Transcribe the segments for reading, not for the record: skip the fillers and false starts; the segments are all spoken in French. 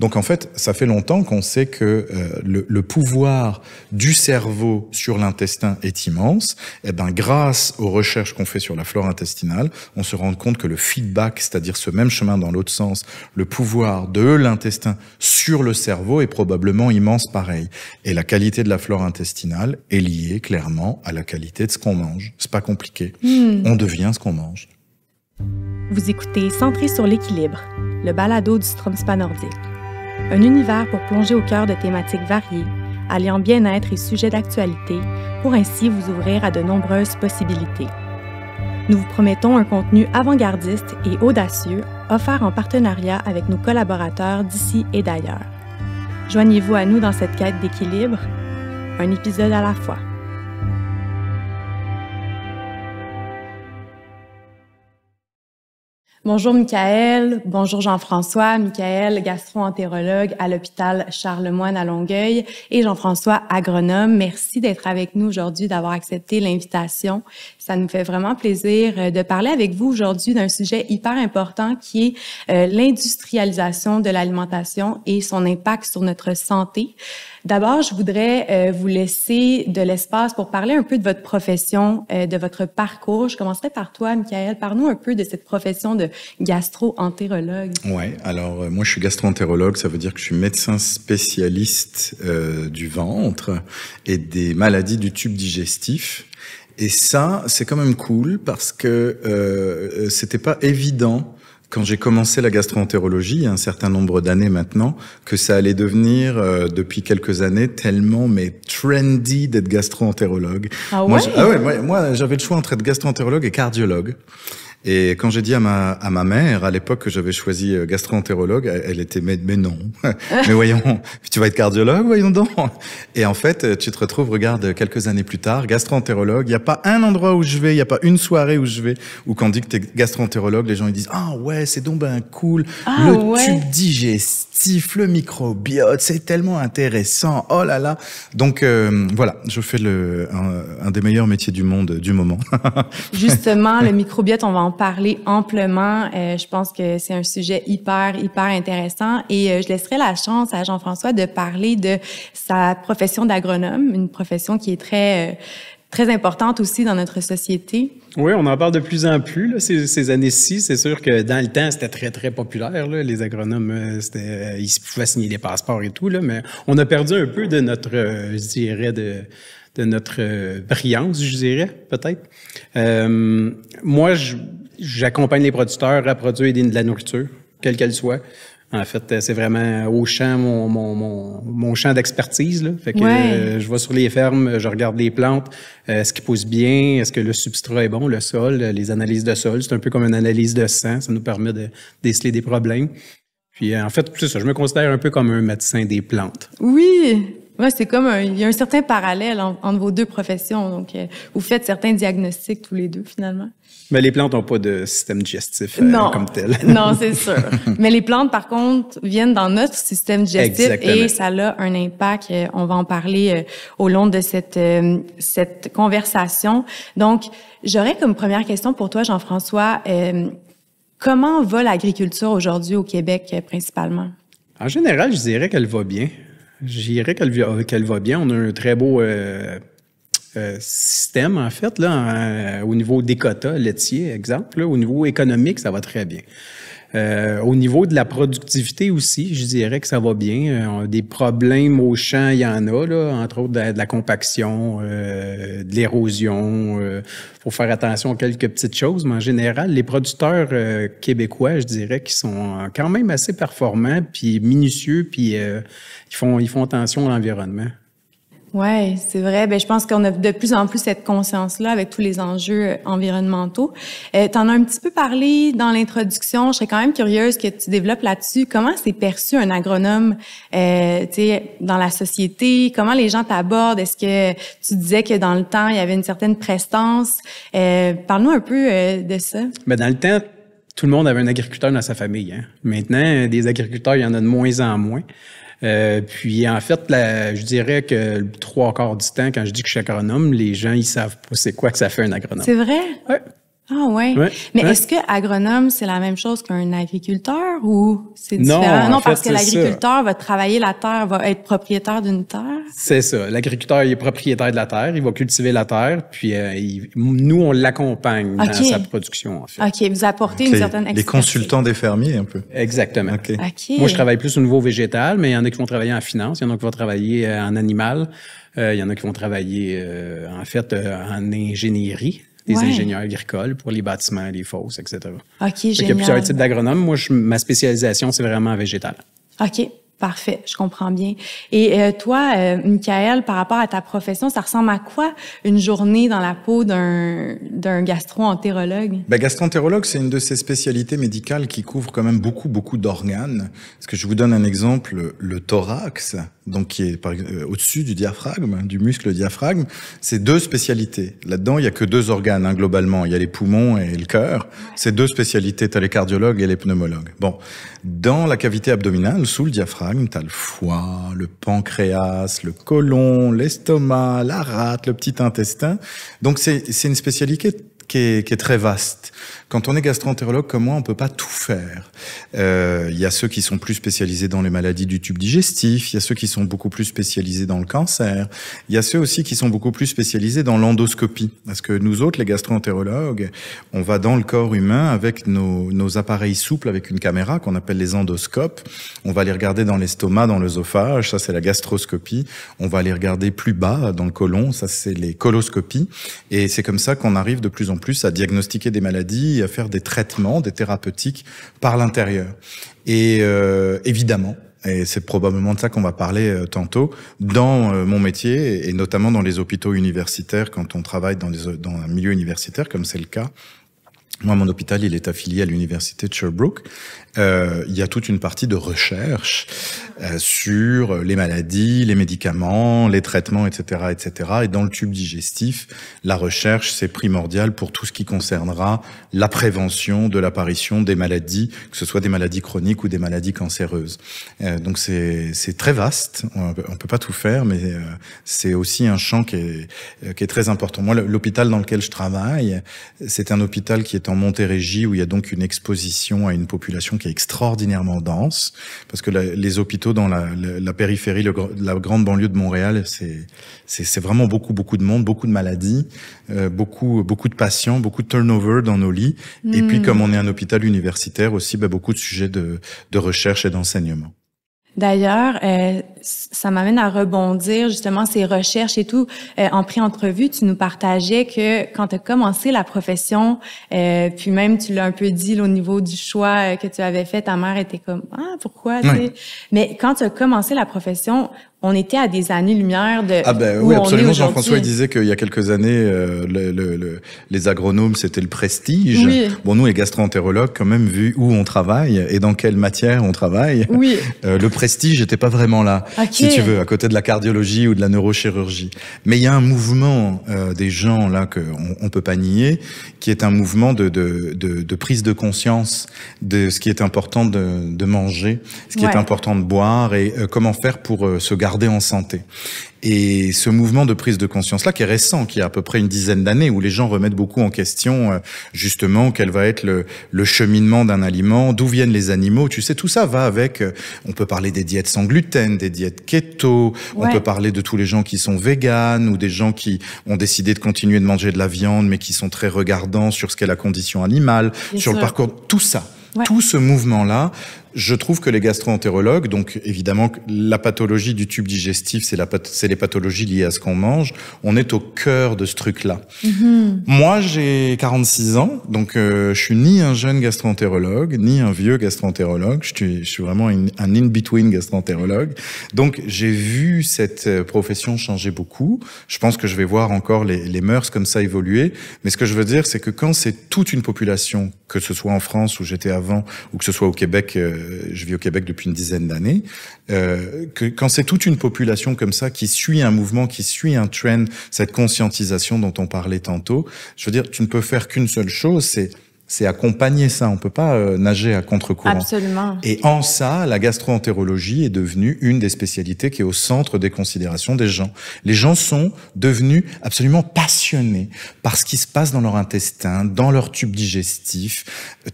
Donc en fait, ça fait longtemps qu'on sait que le pouvoir du cerveau sur l'intestin est immense. Et ben, grâce aux recherches qu'on fait sur la flore intestinale, on se rend compte que le feedback, c'est-à-dire ce même chemin dans l'autre sens, le pouvoir de l'intestin sur le cerveau est probablement immense pareil. Et la qualité de la flore intestinale est liée clairement à la qualité de ce qu'on mange. C'est pas compliqué. On devient ce qu'on mange. Vous écoutez Centré sur l'équilibre, le balado du Stromspa nordique. Un univers pour plonger au cœur de thématiques variées, alliant bien-être et sujets d'actualité, pour ainsi vous ouvrir à de nombreuses possibilités. Nous vous promettons un contenu avant-gardiste et audacieux, offert en partenariat avec nos collaborateurs d'ici et d'ailleurs. Joignez-vous à nous dans cette quête d'équilibre, un épisode à la fois. Bonjour Michaël, bonjour Jean-François. Michaël, gastro-entérologue à l'hôpital Charlemagne à Longueuil et Jean-François, agronome. Merci d'être avec nous aujourd'hui, d'avoir accepté l'invitation. Ça nous fait vraiment plaisir de parler avec vous aujourd'hui d'un sujet hyper important qui est l'industrialisation de l'alimentation et son impact sur notre santé. D'abord, je voudrais vous laisser de l'espace pour parler un peu de votre profession, de votre parcours. Je commencerai par toi, Michaël. Parle-nous un peu de cette profession de gastro-entérologue. Ouais, alors moi je suis gastro-entérologue, ça veut dire que je suis médecin spécialiste du ventre et des maladies du tube digestif. Et ça, c'est quand même cool parce que c'était pas évident quand j'ai commencé la gastro-entérologie, il y a un certain nombre d'années maintenant, que ça allait devenir, depuis quelques années, tellement trendy d'être gastro-entérologue. Ah ouais? Moi, j'avais le choix entre être gastro-entérologue et cardiologue. Et quand j'ai dit à ma mère, à l'époque que j'avais choisi gastro-entérologue, elle était mais non, mais voyons, tu vas être cardiologue, voyons donc. Et en fait, tu te retrouves, regarde, quelques années plus tard, gastro-entérologue, il n'y a pas un endroit où je vais, il n'y a pas une soirée où je vais, où quand on dit que t'es gastro-entérologue, les gens ils disent ah ouais, c'est donc ben cool, tube digestif, le microbiote, c'est tellement intéressant, oh là là. Donc voilà, je fais un des meilleurs métiers du monde du moment. Justement, le microbiote, on va en parler amplement. Je pense que c'est un sujet hyper intéressant et je laisserai la chance à Jean-François de parler de sa profession d'agronome, une profession qui est très importante aussi dans notre société. Oui, on en parle de plus en plus là, ces années-ci. C'est sûr que dans le temps, c'était très populaire. Là. Les agronomes, ils pouvaient signer des passeports et tout, là, mais on a perdu un peu de notre, je dirais, de notre brillance, je dirais, peut-être. Moi, j'accompagne les producteurs à produire de la nourriture, quelle qu'elle soit. En fait, c'est vraiment au champ, mon champ d'expertise, là. Fait que je vais sur les fermes, je regarde les plantes, est-ce qu'ils poussent bien, est-ce que le substrat est bon, le sol, les analyses de sol. C'est un peu comme une analyse de sang, ça nous permet de déceler des problèmes. Puis en fait, c'est ça, je me considère un peu comme un médecin des plantes. Oui! Ouais, c'est comme il y a un certain parallèle entre vos deux professions. Donc, vous faites certains diagnostics tous les deux, finalement. Mais les plantes n'ont pas de système digestif comme tel. Non, c'est sûr. Mais les plantes, par contre, viennent dans notre système digestif. Exactement. Et ça a un impact. On va en parler au long de cette conversation. Donc, j'aurais comme première question pour toi, Jean-François, comment va l'agriculture aujourd'hui au Québec, principalement? En général, je dirais qu'elle va bien. Je dirais qu'elle va bien. On a un très beau système, en fait, là, au niveau des quotas laitiers, exemple. Là, au niveau économique, ça va très bien. Au niveau de la productivité aussi, je dirais que ça va bien. Des problèmes au champ, il y en a, là, entre autres de la compaction, de l'érosion. Faut faire attention à quelques petites choses, mais en général, les producteurs québécois, je dirais, qui sont quand même assez performants, puis minutieux, puis ils font attention à l'environnement. Ouais, c'est vrai. Ben, je pense qu'on a de plus en plus cette conscience-là avec tous les enjeux environnementaux. T'en as un petit peu parlé dans l'introduction. Je serais quand même curieuse que tu développes là-dessus. Comment c'est perçu un agronome, tu sais, dans la société? Comment les gens t'abordent? Est-ce que tu disais que dans le temps, il y avait une certaine prestance? Parle-nous un peu de ça. Ben, dans le temps, tout le monde avait un agriculteur dans sa famille. Hein. Maintenant, des agriculteurs, il y en a de moins en moins. Puis en fait, je dirais que le 3/4 du temps, quand je dis que je suis agronome, les gens, ils savent pas c'est quoi que ça fait un agronome. C'est vrai? Oui. Ah ouais. Mais est-ce que agronome, c'est la même chose qu'un agriculteur ou c'est différent? Non, parce que l'agriculteur va travailler la terre, va être propriétaire d'une terre. C'est ça. L'agriculteur, il est propriétaire de la terre, il va cultiver la terre, puis nous, on l'accompagne dans sa production, en fait. OK, vous apportez une certaine expertise. Les consultants des fermiers, un peu. Exactement. OK. Moi, je travaille plus au niveau végétal, mais il y en a qui vont travailler en finance, il y en a qui vont travailler en animal, il y en a qui vont travailler, en ingénierie. Des ingénieurs agricoles pour les bâtiments, les fosses, etc. OK, génial. Il y a plusieurs types d'agronomes. Moi, ma spécialisation, c'est vraiment végétal. OK, parfait, je comprends bien. Et toi, Michael, par rapport à ta profession, ça ressemble à quoi une journée dans la peau d'un gastro-entérologue? Gastro-entérologue, c'est une de ces spécialités médicales qui couvre quand même beaucoup d'organes. Parce que je vous donne un exemple, le thorax, donc qui est au-dessus du diaphragme, du muscle diaphragme, c'est 2 spécialités. Là-dedans, il y a que 2 organes, globalement. Il y a les poumons et le cœur. C'est 2 spécialités. T'as les cardiologues et les pneumologues. Bon. Dans la cavité abdominale, sous le diaphragme, t'as le foie, le pancréas, le côlon, l'estomac, la rate, le petit intestin. Donc, c'est une spécialité qui est très vaste. Quand on est gastro-entérologue comme moi, on peut pas tout faire. Il y a ceux qui sont plus spécialisés dans les maladies du tube digestif, il y a ceux qui sont beaucoup plus spécialisés dans le cancer, il y a ceux aussi qui sont beaucoup plus spécialisés dans l'endoscopie. Parce que nous autres, les gastro-entérologues, on va dans le corps humain avec nos appareils souples, avec une caméra qu'on appelle les endoscopes. On va les regarder dans l'estomac, dans l'œsophage, ça c'est la gastroscopie. On va les regarder plus bas, dans le côlon, ça c'est les coloscopies. Et c'est comme ça qu'on arrive de plus en plus à diagnostiquer des maladies, à faire des traitements, des thérapeutiques par l'intérieur. Et évidemment, et c'est probablement de ça qu'on va parler tantôt, dans mon métier, et notamment dans les hôpitaux universitaires, quand on travaille dans un milieu universitaire, comme c'est le cas. Moi, mon hôpital, il est affilié à l'université de Sherbrooke. Il y a toute une partie de recherche sur les maladies, les médicaments, les traitements, etc., etc. Et dans le tube digestif, la recherche, c'est primordial pour tout ce qui concernera la prévention de l'apparition des maladies, que ce soit des maladies chroniques ou des maladies cancéreuses. Donc c'est très vaste. On peut pas tout faire, mais c'est aussi un champ qui est très important. Moi, l'hôpital dans lequel je travaille, c'est un hôpital qui est en Montérégie, où il y a donc une exposition à une population qui est extraordinairement dense, parce que les hôpitaux dans la périphérie, la grande banlieue de Montréal, c'est vraiment beaucoup de monde, beaucoup de maladies, beaucoup de patients, beaucoup de turnover dans nos lits, et puis comme on est un hôpital universitaire aussi, beaucoup de sujets de recherche et d'enseignement. D'ailleurs, ça m'amène à rebondir justement ces recherches et tout. En pré-entrevue, tu nous partageais que quand tu as commencé la profession, puis même tu l'as un peu dit là, au niveau du choix que tu avais fait, ta mère était comme « Ah, pourquoi? Oui. » Mais quand tu as commencé la profession, on était à des années-lumière de oui, absolument. Jean-François il disait qu'il y a quelques années, les agronomes, c'était le prestige. Oui. Bon, nous, les gastro-entérologues, quand même, vu où on travaille et dans quelle matière on travaille, oui. Le prestige n'était pas vraiment là, si tu veux, à côté de la cardiologie ou de la neurochirurgie. Mais il y a un mouvement des gens là qu'on peut pas nier, qui est un mouvement de prise de conscience de ce qui est important de manger, ce qui est important de boire et comment faire pour se garder en santé. Et ce mouvement de prise de conscience-là, qui est récent, qui a à peu près une dizaine d'années, où les gens remettent beaucoup en question, justement, quel va être le cheminement d'un aliment, d'où viennent les animaux. Tu sais, tout ça va avec, on peut parler des diètes sans gluten, des diètes keto, on peut parler de tous les gens qui sont véganes, ou des gens qui ont décidé de continuer de manger de la viande, mais qui sont très regardants sur ce qu'est la condition animale, sur le parcours, tout ça. Ouais. Tout ce mouvement-là, je trouve que les gastro-entérologues, donc évidemment la pathologie du tube digestif, c'est les pathologies liées à ce qu'on mange, on est au cœur de ce truc-là. Moi, j'ai 46 ans, donc je suis ni un jeune gastro-entérologue, ni un vieux gastro-entérologue, je suis vraiment un in-between gastro-entérologue. Donc j'ai vu cette profession changer beaucoup. Je pense que je vais voir encore les mœurs comme ça évoluer, mais ce que je veux dire, c'est que quand c'est toute une population, que ce soit en France où j'étais avant, ou que ce soit au Québec, je vis au Québec depuis une dizaine d'années, que quand c'est toute une population comme ça qui suit un mouvement, qui suit un trend, cette conscientisation dont on parlait tantôt, je veux dire, tu ne peux faire qu'une seule chose, c'est accompagner ça. On peut pas nager à contre-courant. Absolument. Et en ça, la gastro-entérologie est devenue une des spécialités qui est au centre des considérations des gens. Les gens sont devenus absolument passionnés par ce qui se passe dans leur intestin, dans leur tube digestif,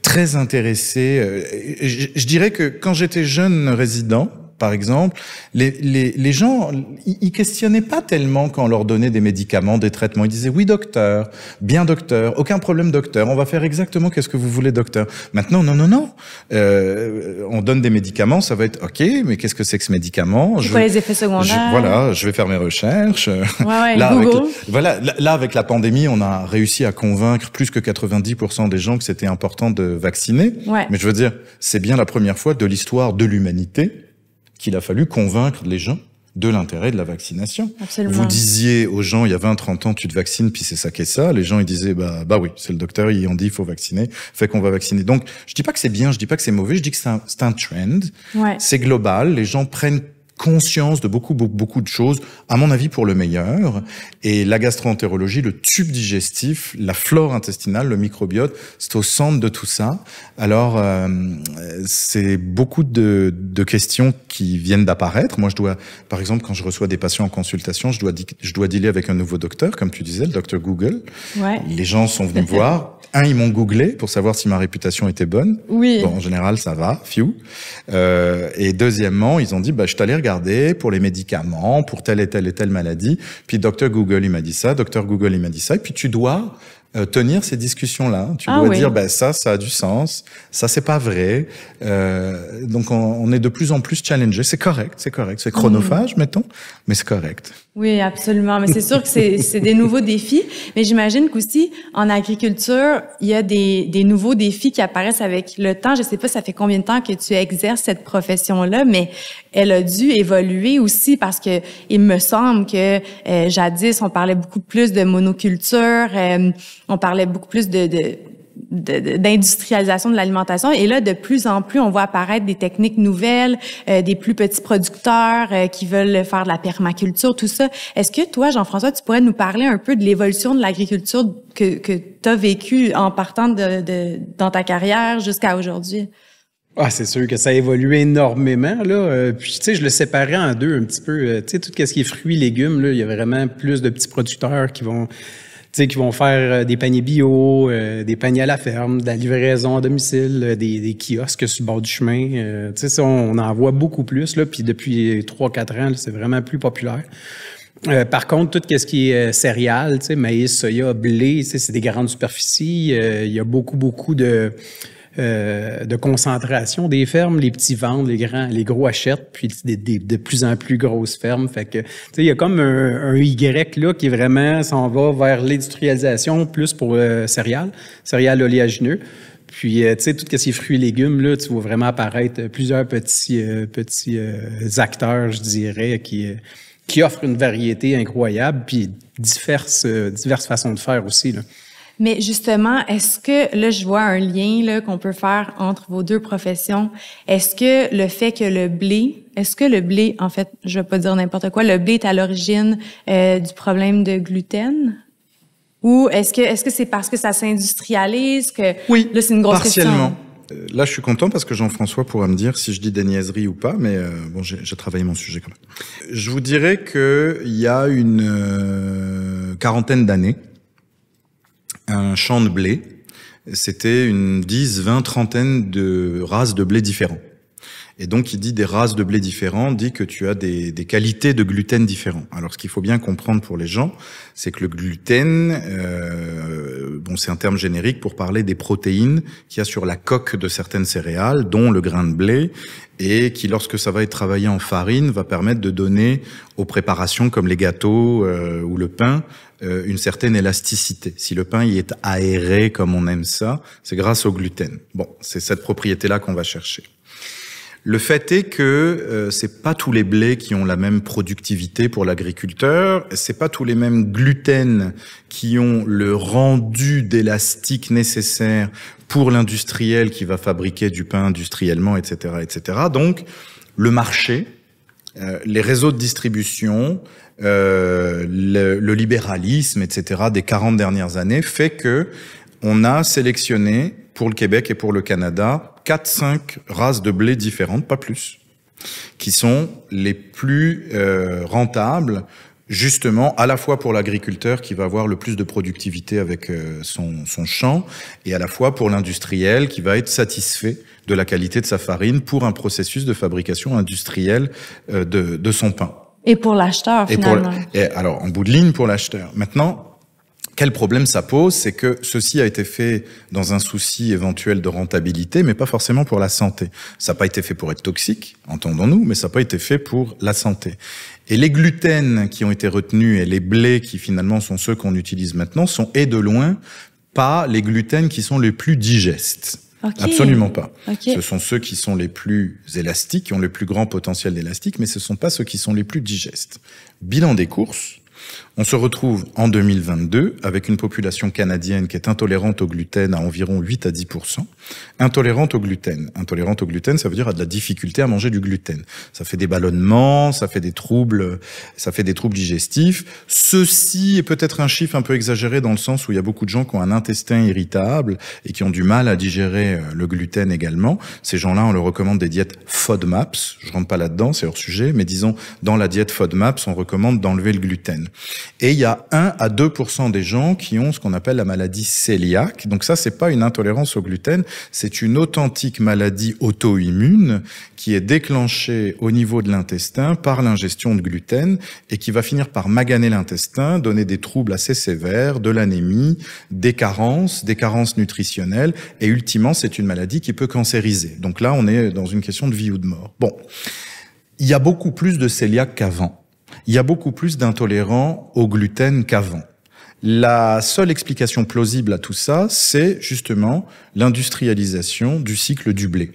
très intéressés. Je dirais que quand j'étais jeune résident, par exemple, les gens, ils questionnaient pas tellement quand on leur donnait des médicaments, des traitements. Ils disaient, oui, docteur, bien docteur, aucun problème docteur, on va faire exactement qu'est-ce que vous voulez docteur. Maintenant, non. On donne des médicaments, ça va être OK, mais qu'est-ce que c'est que ce médicament? C'est quoi les effets secondaires? Je vais faire mes recherches. Ouais, là, Google. Avec la pandémie, on a réussi à convaincre plus que 90% des gens que c'était important de vacciner. Ouais. Mais je veux dire, c'est bien la première fois de l'histoire de l'humanité qu'il a fallu convaincre les gens de l'intérêt de la vaccination. Absolument. Vous disiez aux gens, il y a 20-30 ans, tu te vaccines, puis c'est ça qu'est ça. Les gens, ils disaient, bah oui, c'est le docteur, ils ont dit, il faut vacciner, fait qu'on va vacciner. Donc, je dis pas que c'est bien, je dis pas que c'est mauvais, je dis que c'est un trend. Ouais. C'est global, les gens prennent conscience de beaucoup de choses, à mon avis pour le meilleur. Et la gastro-entérologie, le tube digestif, la flore intestinale, le microbiote, c'est au centre de tout ça. Alors, c'est beaucoup de questions qui viennent d'apparaître. Moi, par exemple, quand je reçois des patients en consultation, je dois dealer avec un nouveau docteur, comme tu disais, le docteur Google. Ouais. Les gens sont venus me voir. Ils m'ont googlé pour savoir si ma réputation était bonne. Oui. Bon, en général, ça va, few. Et deuxièmement, ils ont dit, je t'allais regarder pour les médicaments, pour telle et telle maladie. Puis Dr Google, il m'a dit ça, Dr Google, il m'a dit ça. Et puis tu dois tenir ces discussions-là. Tu dois dire, ça a du sens, ça c'est pas vrai. Donc on est de plus en plus challengé. C'est correct. C'est chronophage, mettons, mais c'est correct. Oui, absolument. Mais c'est sûr que c'est des nouveaux défis. Mais j'imagine qu'aussi, en agriculture, il y a des nouveaux défis qui apparaissent avec le temps. Je sais pas, ça fait combien de temps que tu exerces cette profession-là, mais elle a dû évoluer aussi parce que il me semble que jadis, on parlait beaucoup plus de monoculture, on parlait beaucoup plus d'industrialisation de l'alimentation. Et là, de plus en plus, on voit apparaître des techniques nouvelles, des plus petits producteurs qui veulent faire de la permaculture, tout ça. Est-ce que toi, Jean-François, tu pourrais nous parler un peu de l'évolution de l'agriculture que tu as vécue en partant dans ta carrière jusqu'à aujourd'hui? Ah, c'est sûr que ça a évolué énormément, là. Puis, tu sais, je le séparais en deux un petit peu. Tu sais, tout ce qui est fruits, légumes, là, il y a vraiment plus de petits producteurs qui vont faire des paniers bio, des paniers à la ferme, de la livraison à domicile, des kiosques sur le bord du chemin. Tu sais, on en voit beaucoup plus, là. Puis depuis 3-4 ans, là, c'est vraiment plus populaire. Par contre, tout ce qui est céréales, tu sais, maïs, soya, blé, tu sais, c'est des grandes superficies. Il y a beaucoup de concentration des fermes, les petits vendent, les gros achètent, puis de plus en plus grosses fermes. Fait que, tu sais, il y a comme un Y là qui vraiment s'en va vers l'industrialisation plus pour céréales oléagineux. Puis, tu sais, tout ce qui est fruits et légumes, là, tu vois vraiment apparaître plusieurs petits acteurs, je dirais, qui offrent une variété incroyable, puis diverses façons de faire aussi, là. Mais justement, est-ce que, là, je vois un lien là qu'on peut faire entre vos deux professions. Est-ce que le fait que le blé, en fait, je vais pas dire n'importe quoi, le blé est à l'origine du problème de gluten? Ou est-ce que c'est parce que ça s'industrialise que... Oui, là, c'est une grosse partiellement. question. Là, je suis content parce que Jean-François pourra me dire si je dis des niaiseries ou pas, mais bon, j'ai travaillé mon sujet quand même. Je vous dirais que il y a une quarantaine d'années, un champ de blé, c'était une 10, 20, trentaine de races de blé différents. Et donc, il dit des races de blé différents, dit que tu as des qualités de gluten différents. Alors, ce qu'il faut bien comprendre pour les gens, c'est que le gluten, c'est un terme générique pour parler des protéines qu'il y a sur la coque de certaines céréales, dont le grain de blé, et qui, lorsque ça va être travaillé en farine, va permettre de donner aux préparations comme les gâteaux ou le pain une certaine élasticité. Si le pain y est aéré comme on aime ça, c'est grâce au gluten. Bon, c'est cette propriété-là qu'on va chercher. Le fait est que c'est pas tous les blés qui ont la même productivité pour l'agriculteur, c'est pas tous les mêmes gluten qui ont le rendu d'élastique nécessaire pour l'industriel qui va fabriquer du pain industriellement, etc., etc. Donc, le marché, les réseaux de distribution, le libéralisme, etc., des 40 dernières années fait que on a sélectionné pour le Québec et pour le Canada 4-5 races de blé différentes, pas plus, qui sont les plus rentables, justement à la fois pour l'agriculteur qui va avoir le plus de productivité avec son champ, et à la fois pour l'industriel qui va être satisfait de la qualité de sa farine pour un processus de fabrication industrielle de son pain. Et pour l'acheteur, finalement. Alors, en bout de ligne, pour l'acheteur. Maintenant, quel problème ça pose? C'est que ceci a été fait dans un souci éventuel de rentabilité, mais pas forcément pour la santé. Ça n'a pas été fait pour être toxique, entendons-nous, mais ça n'a pas été fait pour la santé. Et les gluten qui ont été retenus et les blés qui finalement sont ceux qu'on utilise maintenant sont, et de loin, pas les gluten qui sont les plus digestes. Okay. Absolument pas. Okay. Ce sont ceux qui sont les plus élastiques, qui ont le plus grand potentiel d'élastique, mais ce ne sont pas ceux qui sont les plus digestes. Bilan des courses. On se retrouve en 2022 avec une population canadienne qui est intolérante au gluten à environ 8 à 10%. Intolérante au gluten. Intolérante au gluten, ça veut dire a de la difficulté à manger du gluten. Ça fait des ballonnements, ça fait des troubles digestifs. Ceci est peut-être un chiffre un peu exagéré dans le sens où il y a beaucoup de gens qui ont un intestin irritable et qui ont du mal à digérer le gluten également. Ces gens-là, on leur recommande des diètes FODMAPs. Je rentre pas là-dedans, c'est hors sujet, mais disons, dans la diète FODMAPs, on recommande d'enlever le gluten. Et il y a 1 à 2% des gens qui ont ce qu'on appelle la maladie cœliaque. Donc ça, c'est pas une intolérance au gluten, c'est une authentique maladie auto-immune qui est déclenchée au niveau de l'intestin par l'ingestion de gluten et qui va finir par maganer l'intestin, donner des troubles assez sévères, de l'anémie, des carences nutritionnelles, et ultimement, c'est une maladie qui peut cancériser. Donc là, on est dans une question de vie ou de mort. Bon, il y a beaucoup plus de cœliaques qu'avant. Il y a beaucoup plus d'intolérants au gluten qu'avant. La seule explication plausible à tout ça, c'est justement l'industrialisation du cycle du blé.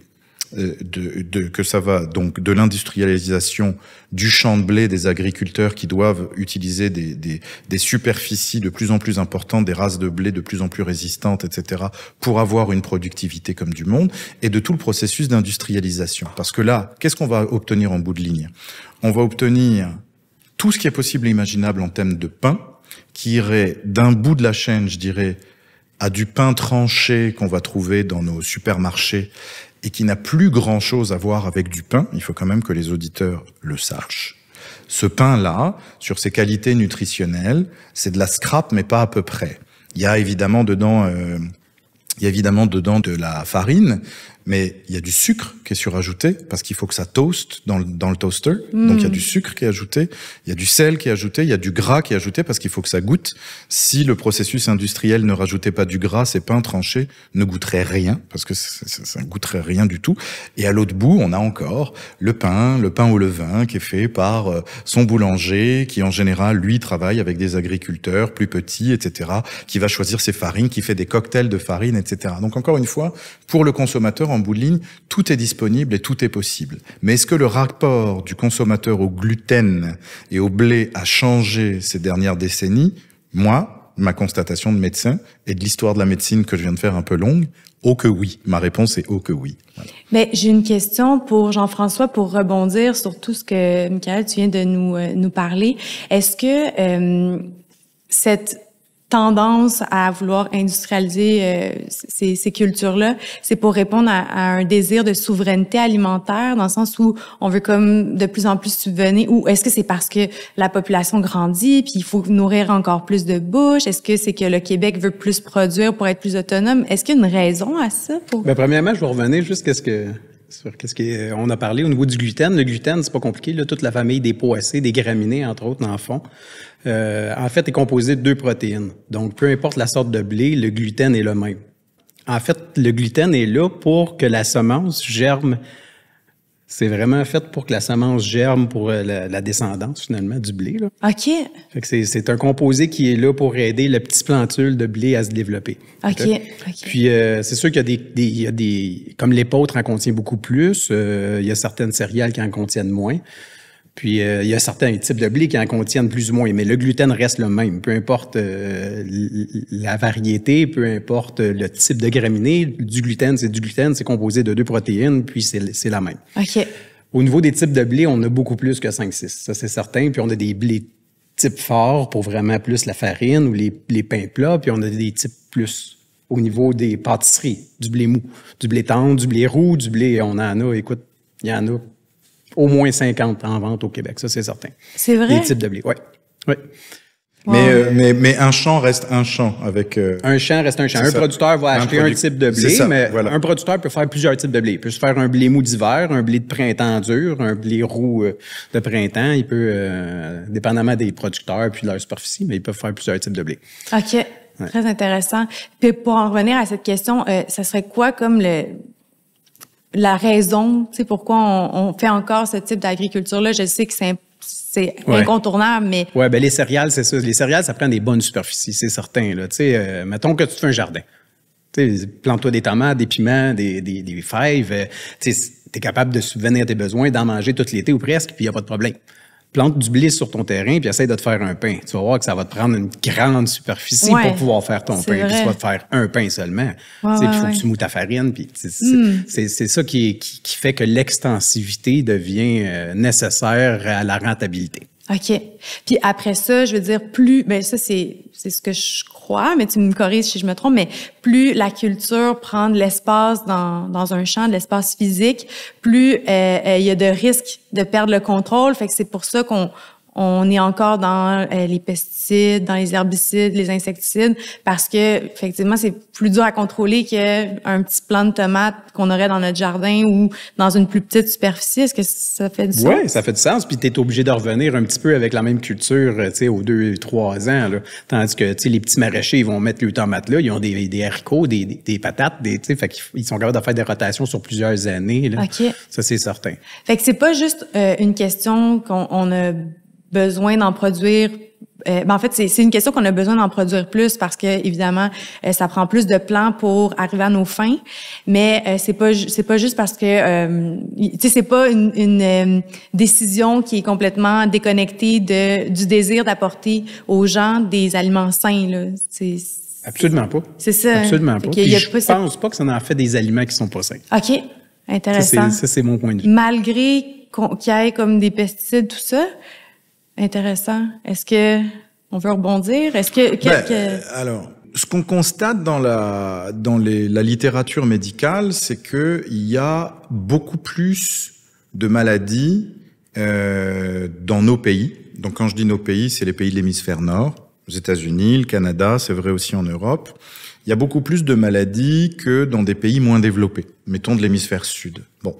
Que ça va donc de l'industrialisation du champ de blé des agriculteurs qui doivent utiliser des superficies de plus en plus importantes, des races de blé de plus en plus résistantes, etc., pour avoir une productivité comme du monde, et de tout le processus d'industrialisation. Parce que là, qu'est-ce qu'on va obtenir en bout de ligne? On va obtenir tout ce qui est possible et imaginable en termes de pain, qui irait d'un bout de la chaîne, je dirais, à du pain tranché qu'on va trouver dans nos supermarchés et qui n'a plus grand-chose à voir avec du pain. Il faut quand même que les auditeurs le sachent. Ce pain-là, sur ses qualités nutritionnelles, c'est de la scrap, mais pas à peu près. Il y a évidemment dedans de la farine, mais il y a du sucre qui est surajouté parce qu'il faut que ça toaste dans le toaster. Donc il y a du sucre qui est ajouté, il y a du sel qui est ajouté, il y a du gras qui est ajouté parce qu'il faut que ça goûte. Si le processus industriel ne rajoutait pas du gras, ces pains tranchés ne goûteraient rien parce que ça ne goûterait rien du tout. Et à l'autre bout, on a encore le pain au levain qui est fait par son boulanger qui en général, lui, travaille avec des agriculteurs plus petits, etc., qui va choisir ses farines, qui fait des cocktails de farine, etc. Donc encore une fois, pour le consommateur, en bout de ligne, tout est disponible et tout est possible. Mais est-ce que le rapport du consommateur au gluten et au blé a changé ces dernières décennies? Moi, ma constatation de médecin et de l'histoire de la médecine que je viens de faire un peu longue, oh que oui. Ma réponse est oh que oui. Voilà. Mais j'ai une question pour Jean-François pour rebondir sur tout ce que, Michaël, tu viens de nous parler. Est-ce que cette tendance à vouloir industrialiser ces cultures-là, c'est pour répondre à un désir de souveraineté alimentaire, dans le sens où on veut comme de plus en plus subvenir, ou est-ce que c'est parce que la population grandit puis il faut nourrir encore plus de bouches? Est-ce que c'est que le Québec veut plus produire pour être plus autonome? Est-ce qu'il y a une raison à ça? Bien, premièrement, je vais revenir juste sur qu'est-ce qu'on a parlé au niveau du gluten. Le gluten, c'est pas compliqué, là, toute la famille des poacées, des graminées, entre autres, dans le fond. En fait, est composé de 2 protéines. Donc, peu importe la sorte de blé, le gluten est le même. En fait, le gluten est là pour que la semence germe. C'est vraiment fait pour que la semence germe pour la descendance, finalement, du blé, là. OK. Fait que c'est un composé qui est là pour aider le petit plantule de blé à se développer. OK. Puis, c'est sûr qu'il y a des comme l'épeautre en contient beaucoup plus. Il y a certaines céréales qui en contiennent moins. Puis, il y a certains types de blé qui en contiennent plus ou moins, mais le gluten reste le même. Peu importe la variété, peu importe le type de graminée, du gluten, c'est composé de 2 protéines, puis c'est la même. OK. Au niveau des types de blé, on a beaucoup plus que 5-6, ça c'est certain. Puis, on a des blés type forts pour vraiment plus la farine ou les pains plats, puis on a des types plus au niveau des pâtisseries, du blé mou, du blé tendre, du blé roux, du blé, on en a, écoute, il y en a au moins 50 en vente au Québec, ça c'est certain. C'est vrai? Des types de blé, oui. Ouais. Wow. Mais un champ reste un champ avec... Un champ reste un champ. Un producteur va acheter un type de blé, mais un producteur peut faire plusieurs types de blé. Il peut se faire un blé mou d'hiver, un blé de printemps dur, un blé roux de printemps. Il peut, dépendamment des producteurs puis de leur superficie, mais ils peuvent faire plusieurs types de blé. OK. Ouais. Très intéressant. Puis pour en revenir à cette question, ça serait quoi comme la raison, tu sais, pourquoi on fait encore ce type d'agriculture-là? Je sais que c'est incontournable, mais... Oui, ben les céréales, c'est ça. Les céréales, ça prend des bonnes superficies, c'est certain. Là. Tu sais, mettons que tu te fais un jardin. Tu sais, plante-toi des tomates, des piments, des fèves. Tu sais, t'es capable de subvenir à tes besoins, d'en manger tout l'été ou presque, puis il n'y a pas de problème. Plante du blé sur ton terrain, puis essaie de te faire un pain. Tu vas voir que ça va te prendre une grande superficie pour pouvoir faire ton pain. Puis tu vas te faire un pain seulement. Il faut que tu mous ta farine. Puis c'est ça qui fait que l'extensivité devient nécessaire à la rentabilité. OK. Puis après ça, je veux dire, ça, c'est ce que je crois, mais tu me corriges si je me trompe, mais plus la culture prend de l'espace dans un champ, de l'espace physique, plus il y a de risques de perdre le contrôle. Fait que c'est pour ça qu'on est encore dans les pesticides, dans les herbicides, les insecticides, parce que effectivement c'est plus dur à contrôler qu'un petit plant de tomate qu'on aurait dans notre jardin ou dans une plus petite superficie. Est-ce que ça fait du sens? Oui, ça fait du sens. Puis tu es obligé de revenir un petit peu avec la même culture, tu sais, aux 2-3 ans. Là. Tandis que, tu sais, les petits maraîchers, ils vont mettre les tomates là, ils ont des haricots, des patates, tu sais, fait qu'ils sont capables de faire des rotations sur plusieurs années. Là. OK. Ça, c'est certain. Fait que c'est pas juste une question qu'on a besoin d'en produire. En fait, c'est une question qu'on a besoin d'en produire plus parce que évidemment, ça prend plus de plants pour arriver à nos fins. Mais c'est pas juste parce que tu sais, c'est pas une décision qui est complètement déconnectée du désir d'apporter aux gens des aliments sains là. Absolument pas. C'est ça. Absolument pas. Je pense pas que ça en fait des aliments qui sont pas sains. OK. Intéressant. Ça c'est mon point de vue. Malgré qu'il y ait comme des pesticides, tout ça. Intéressant. Est-ce que on veut rebondir? Est-ce que... Alors, ce qu'on constate dans la littérature médicale, c'est que il y a beaucoup plus de maladies dans nos pays. Donc, quand je dis nos pays, c'est les pays de l'hémisphère nord, aux États-Unis, le Canada, c'est vrai aussi en Europe. Il y a beaucoup plus de maladies que dans des pays moins développés, mettons de l'hémisphère sud. Bon.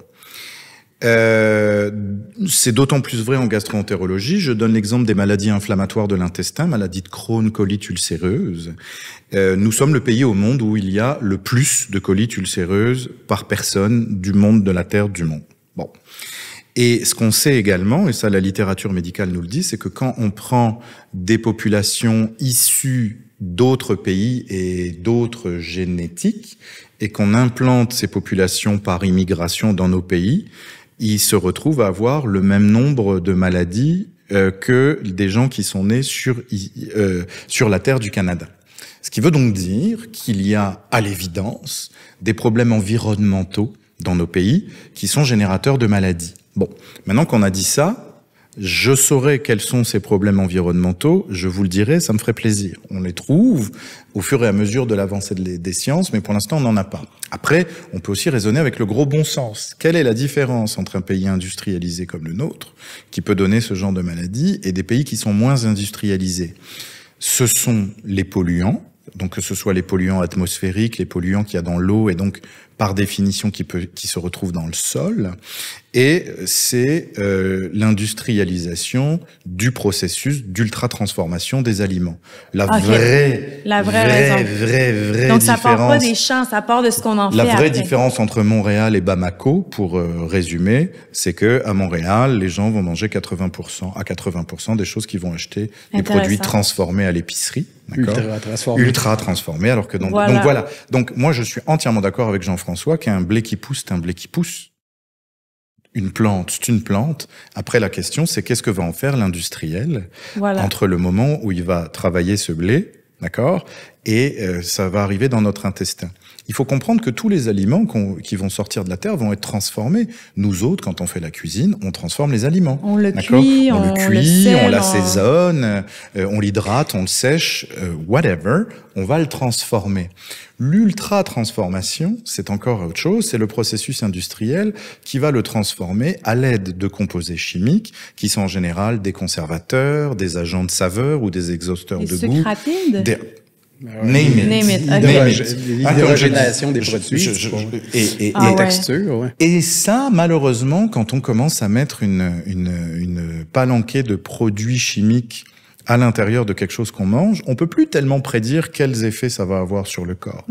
C'est d'autant plus vrai en gastro-entérologie. Je donne l'exemple des maladies inflammatoires de l'intestin, maladie de Crohn, colite ulcéreuse. Nous sommes le pays au monde où il y a le plus de colite ulcéreuse par personne du monde, de la Terre, du monde. Bon. Et ce qu'on sait également, et ça la littérature médicale nous le dit, c'est que quand on prend des populations issues d'autres pays et d'autres génétiques, et qu'on implante ces populations par immigration dans nos pays, ils se retrouvent à avoir le même nombre de maladies que des gens qui sont nés sur la terre du Canada. Ce qui veut donc dire qu'il y a, à l'évidence, des problèmes environnementaux dans nos pays qui sont générateurs de maladies. Bon, maintenant qu'on a dit ça, je saurai quels sont ces problèmes environnementaux, je vous le dirai, ça me ferait plaisir. On les trouve au fur et à mesure de l'avancée des sciences, mais pour l'instant, on n'en a pas. Après, on peut aussi raisonner avec le gros bon sens. Quelle est la différence entre un pays industrialisé comme le nôtre, qui peut donner ce genre de maladie, et des pays qui sont moins industrialisés? Ce sont les polluants, donc que ce soit les polluants atmosphériques, les polluants qu'il y a dans l'eau, et donc par définition qui se retrouvent dans le sol, et c'est l'industrialisation du processus d'ultra-transformation des aliments. La vraie différence. Donc ça part pas des champs, ça part de ce qu'on en fait. La vraie différence entre Montréal et Bamako, pour résumer, c'est que à Montréal, les gens vont manger 80% des choses qu'ils vont acheter, des produits transformés à l'épicerie. Ultra transformés, alors que donc voilà. Donc moi je suis entièrement d'accord avec Jean-François qu'un blé qui pousse, c'est un blé qui pousse. Une plante, c'est une plante. Après, la question, c'est qu'est-ce que va en faire l'industriel entre le moment où il va travailler ce blé, d'accord, et ça va arriver dans notre intestin. Il faut comprendre que tous les aliments qui vont sortir de la terre vont être transformés. Nous autres, quand on fait la cuisine, on transforme les aliments. On le cuit, on l'assaisonne, on l'hydrate, on le sèche, whatever. On va le transformer. L'ultra-transformation, c'est encore autre chose. C'est le processus industriel qui va le transformer à l'aide de composés chimiques qui sont en général des conservateurs, des agents de saveur ou des exhausteurs de goût. Des sucres rapides? Name it. L'hydrogénation des produits. Et texture, ouais. Et ça, malheureusement, quand on commence à mettre une palanquée de produits chimiques à l'intérieur de quelque chose qu'on mange, on peut plus tellement prédire quels effets ça va avoir sur le corps.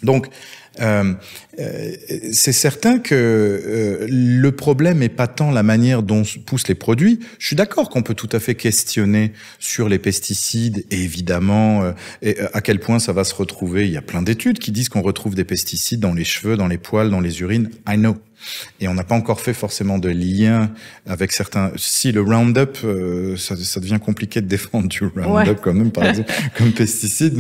Donc, c'est certain que le problème est pas tant la manière dont poussent les produits. Je suis d'accord qu'on peut tout à fait questionner sur les pesticides et évidemment et à quel point ça va se retrouver. Il y a plein d'études qui disent qu'on retrouve des pesticides dans les cheveux, dans les poils, dans les urines. I know. Et on n'a pas encore fait forcément de lien avec certains. Si le Roundup, ça devient compliqué de défendre du Roundup quand même, par exemple, comme pesticide.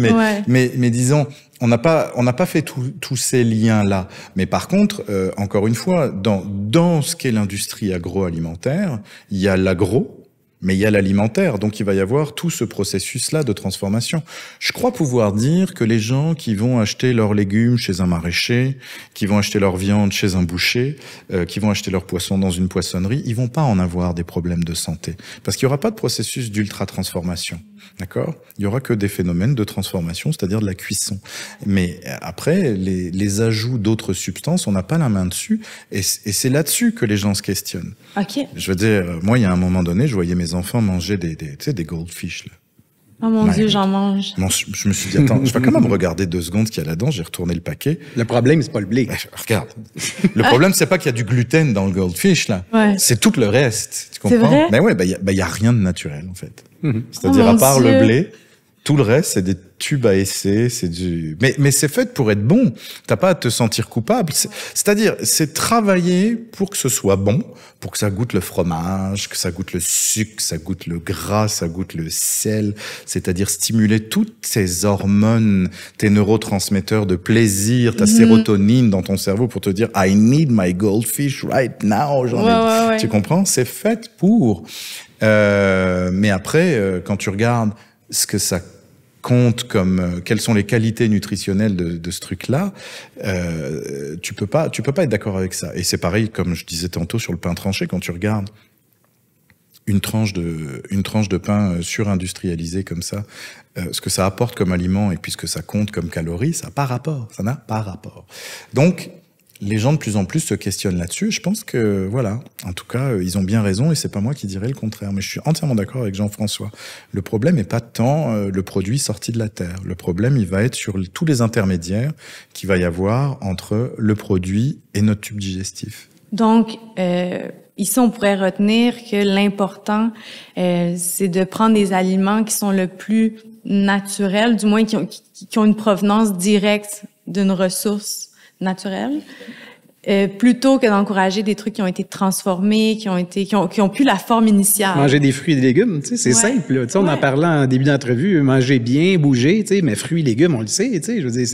Mais disons, on n'a pas fait tous ces liens-là. Mais par contre, encore une fois, dans ce qu'est l'industrie agroalimentaire, il y a l'agro, mais il y a l'alimentaire, donc il va y avoir tout ce processus-là de transformation. Je crois pouvoir dire que les gens qui vont acheter leurs légumes chez un maraîcher, qui vont acheter leur viande chez un boucher, qui vont acheter leur poisson dans une poissonnerie, ils vont pas en avoir des problèmes de santé. Parce qu'il y aura pas de processus d'ultra-transformation. D'accord ? Il y aura que des phénomènes de transformation, c'est-à-dire de la cuisson. Mais après, les ajouts d'autres substances, on n'a pas la main dessus, et c'est là-dessus que les gens se questionnent. OK. Je veux dire, moi, il y a un moment donné, je voyais mes enfants manger des goldfish, là. Oh mon Dieu, j'en mange. Je me suis dit, attends, je vais quand même regarder 2 secondes ce qu'il y a là-dedans. J'ai retourné le paquet. Le problème, c'est pas le blé. Regarde. Le problème, c'est pas qu'il y a du gluten dans le goldfish, là. Ouais. C'est tout le reste. Tu comprends? C'est vrai? Mais ouais, il y a rien de naturel, en fait. C'est-à-dire, à part le blé, tout le reste, c'est des tubes à essai, c'est du... Mais c'est fait pour être bon. T'as pas à te sentir coupable. C'est-à-dire, c'est travailler pour que ce soit bon, pour que ça goûte le fromage, que ça goûte le sucre, que ça goûte le gras, ça goûte le sel. C'est-à-dire stimuler toutes ces hormones, tes neurotransmetteurs de plaisir, ta sérotonine dans ton cerveau pour te dire « I need my goldfish right now ». Ouais. Tu comprends? C'est fait pour... mais après, quand tu regardes ce que ça compte comme quelles sont les qualités nutritionnelles de ce truc-là, tu peux pas être d'accord avec ça. Et c'est pareil, comme je disais tantôt sur le pain tranché, quand tu regardes une tranche de pain surindustrialisé comme ça, ce que ça apporte comme aliment et puis ce que ça compte comme calories, ça n'a pas rapport. Donc, les gens de plus en plus se questionnent là-dessus. Je pense que, voilà, en tout cas, ils ont bien raison et c'est pas moi qui dirais le contraire. Mais je suis entièrement d'accord avec Jean-François. Le problème n'est pas tant le produit sorti de la terre. Le problème, il va être sur tous les intermédiaires qu'il va y avoir entre le produit et notre tube digestif. Donc, ici, on pourrait retenir que l'important, c'est de prendre des aliments qui sont le plus naturels, du moins qui ont une provenance directe d'une ressource naturelle, plutôt que d'encourager des trucs qui ont été transformés, qui ont plus la forme initiale. Manger des fruits et des légumes, tu sais, c'est simple. Là. Tu sais, on en parlait en début d'entrevue, manger bien, bouger, tu sais, mais fruits et légumes, on le sait, tu sais, je veux dire,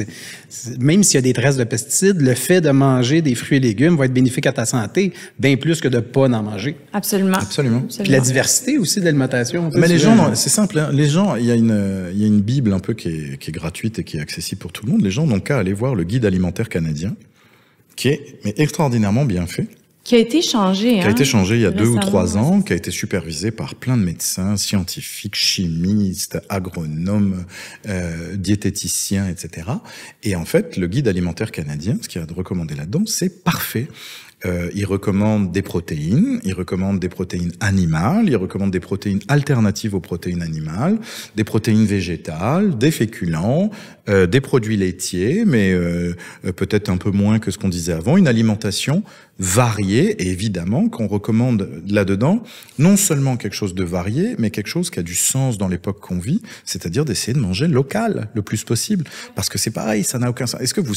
même s'il y a des traces de pesticides, le fait de manger des fruits et légumes va être bénéfique à ta santé, bien plus que de pas en manger. Absolument. Puis la diversité aussi de l'alimentation. Mais les gens, c'est simple, hein, les gens, il y a une bible un peu qui est gratuite et qui est accessible pour tout le monde. Les gens n'ont qu'à aller voir le guide alimentaire canadien, qui est extraordinairement bien fait. Qui a été changé. Qui a été changé il y a 2 ou 3 ans, ouais. qui a été supervisé par plein de médecins, scientifiques, chimistes, agronomes, diététiciens, etc. Et en fait, le guide alimentaire canadien, ce qu'il y a de recommandé là-dedans, c'est parfait. Il recommande des protéines, il recommande des protéines animales, il recommande des protéines alternatives aux protéines animales, des protéines végétales, des féculents, des produits laitiers, mais peut-être un peu moins que ce qu'on disait avant, une alimentation variée, et évidemment qu'on recommande là-dedans non seulement quelque chose de varié, mais quelque chose qui a du sens dans l'époque qu'on vit, c'est-à-dire d'essayer de manger local le plus possible, parce que c'est pareil, ça n'a aucun sens. Est-ce que vous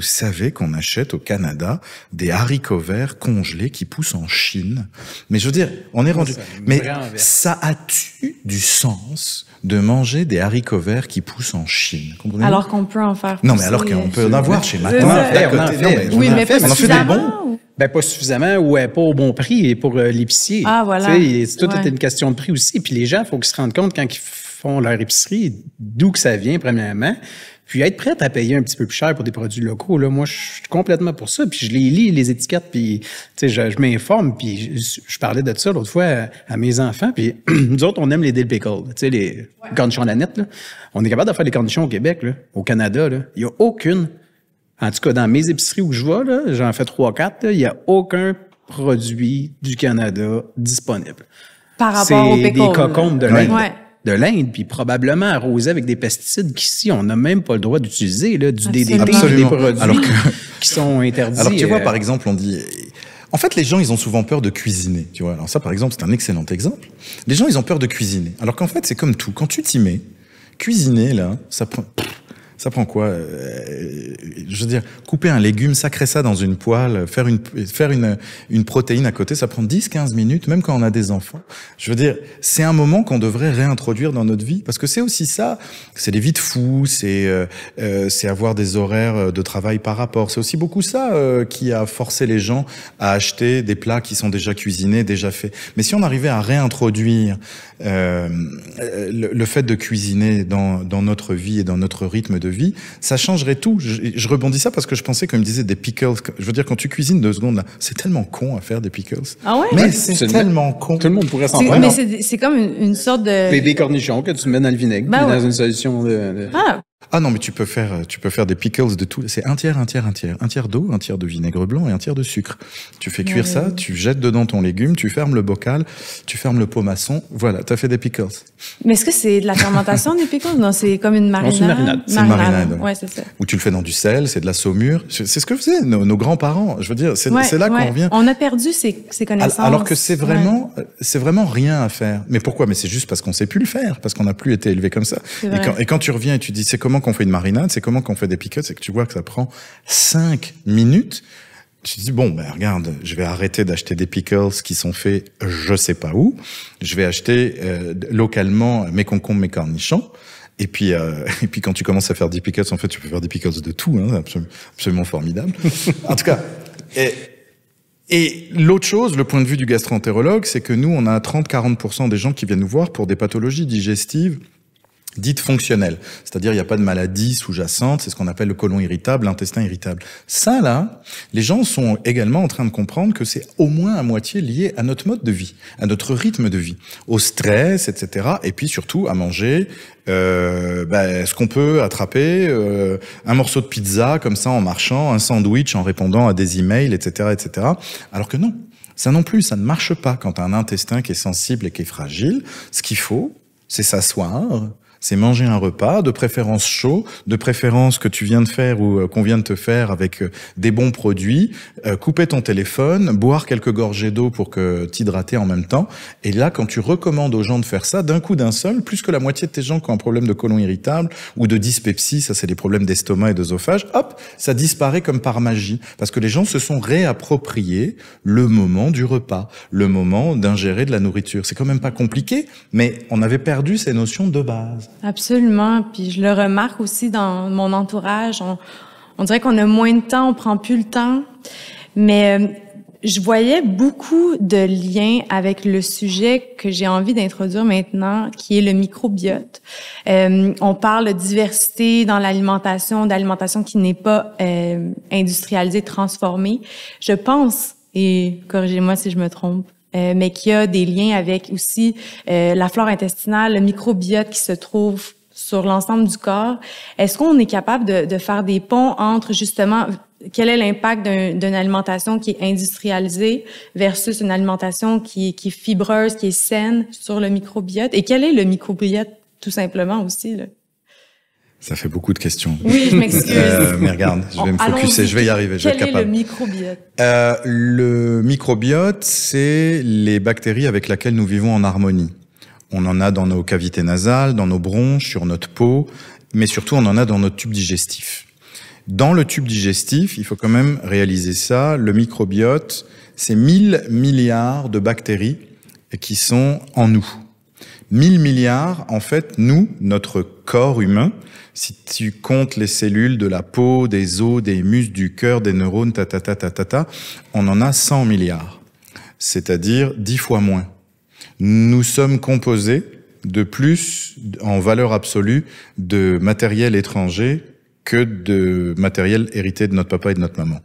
savez qu'on achète au Canada Canada des haricots verts congelés qui poussent en Chine. Mais je veux dire, on est rendu... Mais ça a-tu du sens de manger des haricots verts qui poussent en Chine? Comprenez-vous? Alors qu'on peut en faire Non, mais alors qu'on peut en avoir chez Matin. On en fait. Oui, mais pas on en fait des bons. Ben, pas suffisamment ou pas au bon prix et pour l'épicier. Ah, voilà. C'est tout une question de prix aussi. Puis les gens, il faut qu'ils se rendent compte quand ils font leur épicerie, d'où que ça vient, premièrement. Puis être prêt à payer un petit peu plus cher pour des produits locaux, là, moi, je suis complètement pour ça. Puis je les lis, les étiquettes, puis je m'informe. Puis je parlais de ça l'autre fois à mes enfants. Puis nous autres, on aime les dill pickles, les cornichons à la nette. Là. On est capable de faire des cornichons au Québec, là, au Canada. Là. Il n'y a aucune... En tout cas, dans mes épiceries où je vais, là, j'en fais 3-4, il n'y a aucun produit du Canada disponible. Par rapport aux pickles. C'est des cocombes de l'Inde. Ouais. De l'Inde, puis probablement arrosés avec des pesticides qu'ici, on n'a même pas le droit d'utiliser, là, du DDT, des produits qui sont interdits. Alors que tu vois, par exemple, on dit... En fait, les gens, ils ont souvent peur de cuisiner, tu vois. Alors ça, par exemple, c'est un excellent exemple. Les gens, ils ont peur de cuisiner. Alors qu'en fait, c'est comme tout. Quand tu t'y mets, cuisiner, là, ça prend quoi? Je veux dire, couper un légume, sacrer ça dans une poêle, faire une protéine à côté, ça prend 10-15 minutes, même quand on a des enfants. Je veux dire, c'est un moment qu'on devrait réintroduire dans notre vie, parce que c'est aussi ça, c'est les vies de fous, c'est avoir des horaires de travail par rapport. C'est aussi beaucoup ça qui a forcé les gens à acheter des plats qui sont déjà cuisinés, déjà faits. Mais si on arrivait à réintroduire le fait de cuisiner dans notre vie et dans notre rythme de vie, ça changerait tout. Je rebondis ça parce que je pensais qu'on me disait des pickles. Je veux dire, quand tu cuisines 2 secondes, là, c'est tellement con à faire des pickles. Ah ouais? Mais c'est tellement con. Tout le monde pourrait s'en faire. Mais c'est comme une sorte de... Des cornichons que tu mets dans le vinaigre, puis dans une solution de... Ah non, mais tu peux faire des pickles de tout. C'est un tiers. Un tiers d'eau, un tiers de vinaigre blanc et un tiers de sucre. Tu fais cuire ça, tu jettes dedans ton légume, tu fermes le bocal, tu fermes le pot maçon. Voilà, t'as fait des pickles. Mais est-ce que c'est de la fermentation des pickles? Non, c'est comme une marinade. Non, c'est une marinade. C'est une marinade. Ouais, c'est ça. Ou tu le fais dans du sel, c'est de la saumure. C'est ce que faisaient nos grands-parents. Je veux dire, c'est là qu'on revient. On a perdu ces connaissances. Alors que c'est vraiment rien à faire. Mais pourquoi? Mais c'est juste parce qu'on sait plus le faire, parce qu'on n'a plus été élevé comme ça. Et quand tu reviens et tu dis, c'est comment qu'on fait une marinade, c'est comment qu'on fait des pickles, c'est que tu vois que ça prend 5 minutes. Tu te dis, bon, ben, regarde, je vais arrêter d'acheter des pickles qui sont faits je sais pas où. Je vais acheter localement mes concombres, mes cornichons. Et puis quand tu commences à faire des pickles, en fait, tu peux faire des pickles de tout, hein, absolument formidable. En tout cas, et l'autre chose, le point de vue du gastro-entérologue, c'est que nous, on a 30-40% des gens qui viennent nous voir pour des pathologies digestives dites fonctionnelles. C'est-à-dire, il n'y a pas de maladie sous-jacente, c'est ce qu'on appelle le côlon irritable, l'intestin irritable. Ça, là, les gens sont également en train de comprendre que c'est au moins à moitié lié à notre mode de vie, à notre rythme de vie, au stress, etc. Et puis surtout à manger ce qu'on peut attraper, un morceau de pizza comme ça en marchant, un sandwich en répondant à des emails, etc., etc. Alors que non, ça non plus, ça ne marche pas quand tu as un intestin qui est sensible et qui est fragile. Ce qu'il faut, c'est s'asseoir, c'est manger un repas, de préférence chaud, de préférence que tu viens de faire ou qu'on vient de te faire avec des bons produits, couper ton téléphone, boire quelques gorgées d'eau pour que t'hydrater en même temps. Et là, quand tu recommandes aux gens de faire ça, d'un coup d'un seul, plus que la moitié de tes gens qui ont un problème de côlon irritable ou de dyspepsie, ça c'est des problèmes d'estomac et d'œsophage, hop, ça disparaît comme par magie. Parce que les gens se sont réappropriés le moment du repas, le moment d'ingérer de la nourriture. C'est quand même pas compliqué, mais on avait perdu ces notions de base. Absolument. Puis je le remarque aussi dans mon entourage. On dirait qu'on a moins de temps, on prend plus le temps. Mais je voyais beaucoup de liens avec le sujet que j'ai envie d'introduire maintenant, qui est le microbiote. On parle de diversité dans l'alimentation, d'alimentation qui n'est pas industrialisée, transformée. Je pense, et corrigez-moi si je me trompe, mais qu'il y a des liens avec aussi la flore intestinale, le microbiote qui se trouve sur l'ensemble du corps. Est-ce qu'on est capable de faire des ponts entre justement quel est l'impact d'une alimentation qui est industrialisée versus une alimentation qui est fibreuse, qui est saine sur le microbiote? Et quel est le microbiote tout simplement aussi, là? Ça fait beaucoup de questions. Oui, je m'excuse. Mais regarde, je vais me focuser, je vais y arriver, je vais être capable. Quel est le microbiote? Le microbiote, c'est les bactéries avec lesquelles nous vivons en harmonie. On en a dans nos cavités nasales, dans nos bronches, sur notre peau, mais surtout on en a dans notre tube digestif. Dans le tube digestif, il faut quand même réaliser ça, le microbiote, c'est 1000 milliards de bactéries qui sont en nous. 1000 milliards, en fait, nous, notre corps humain, si tu comptes les cellules de la peau, des os, des muscles, du cœur, des neurones, on en a 100 milliards. C'est-à-dire 10 fois moins. Nous sommes composés de plus, en valeur absolue, de matériel étranger que de matériel hérité de notre papa et de notre maman.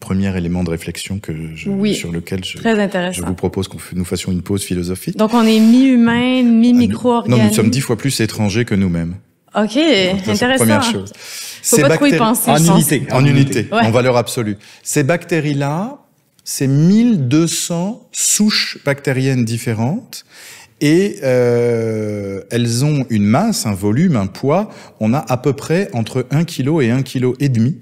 Premier élément de réflexion sur lequel je vous propose qu'on nous fassions une pause philosophique. Donc, on est mi-humain, mi-micro-organisme. Non, nous sommes 10 fois plus étrangers que nous-mêmes. OK, donc, intéressant. Première chose. Faut pas trop y penser, en unité, ouais. En valeur absolue. Ces bactéries-là, c'est 1200 souches bactériennes différentes. Et elles ont une masse, un volume, un poids. On a à peu près entre 1 kg et 1,5 kg.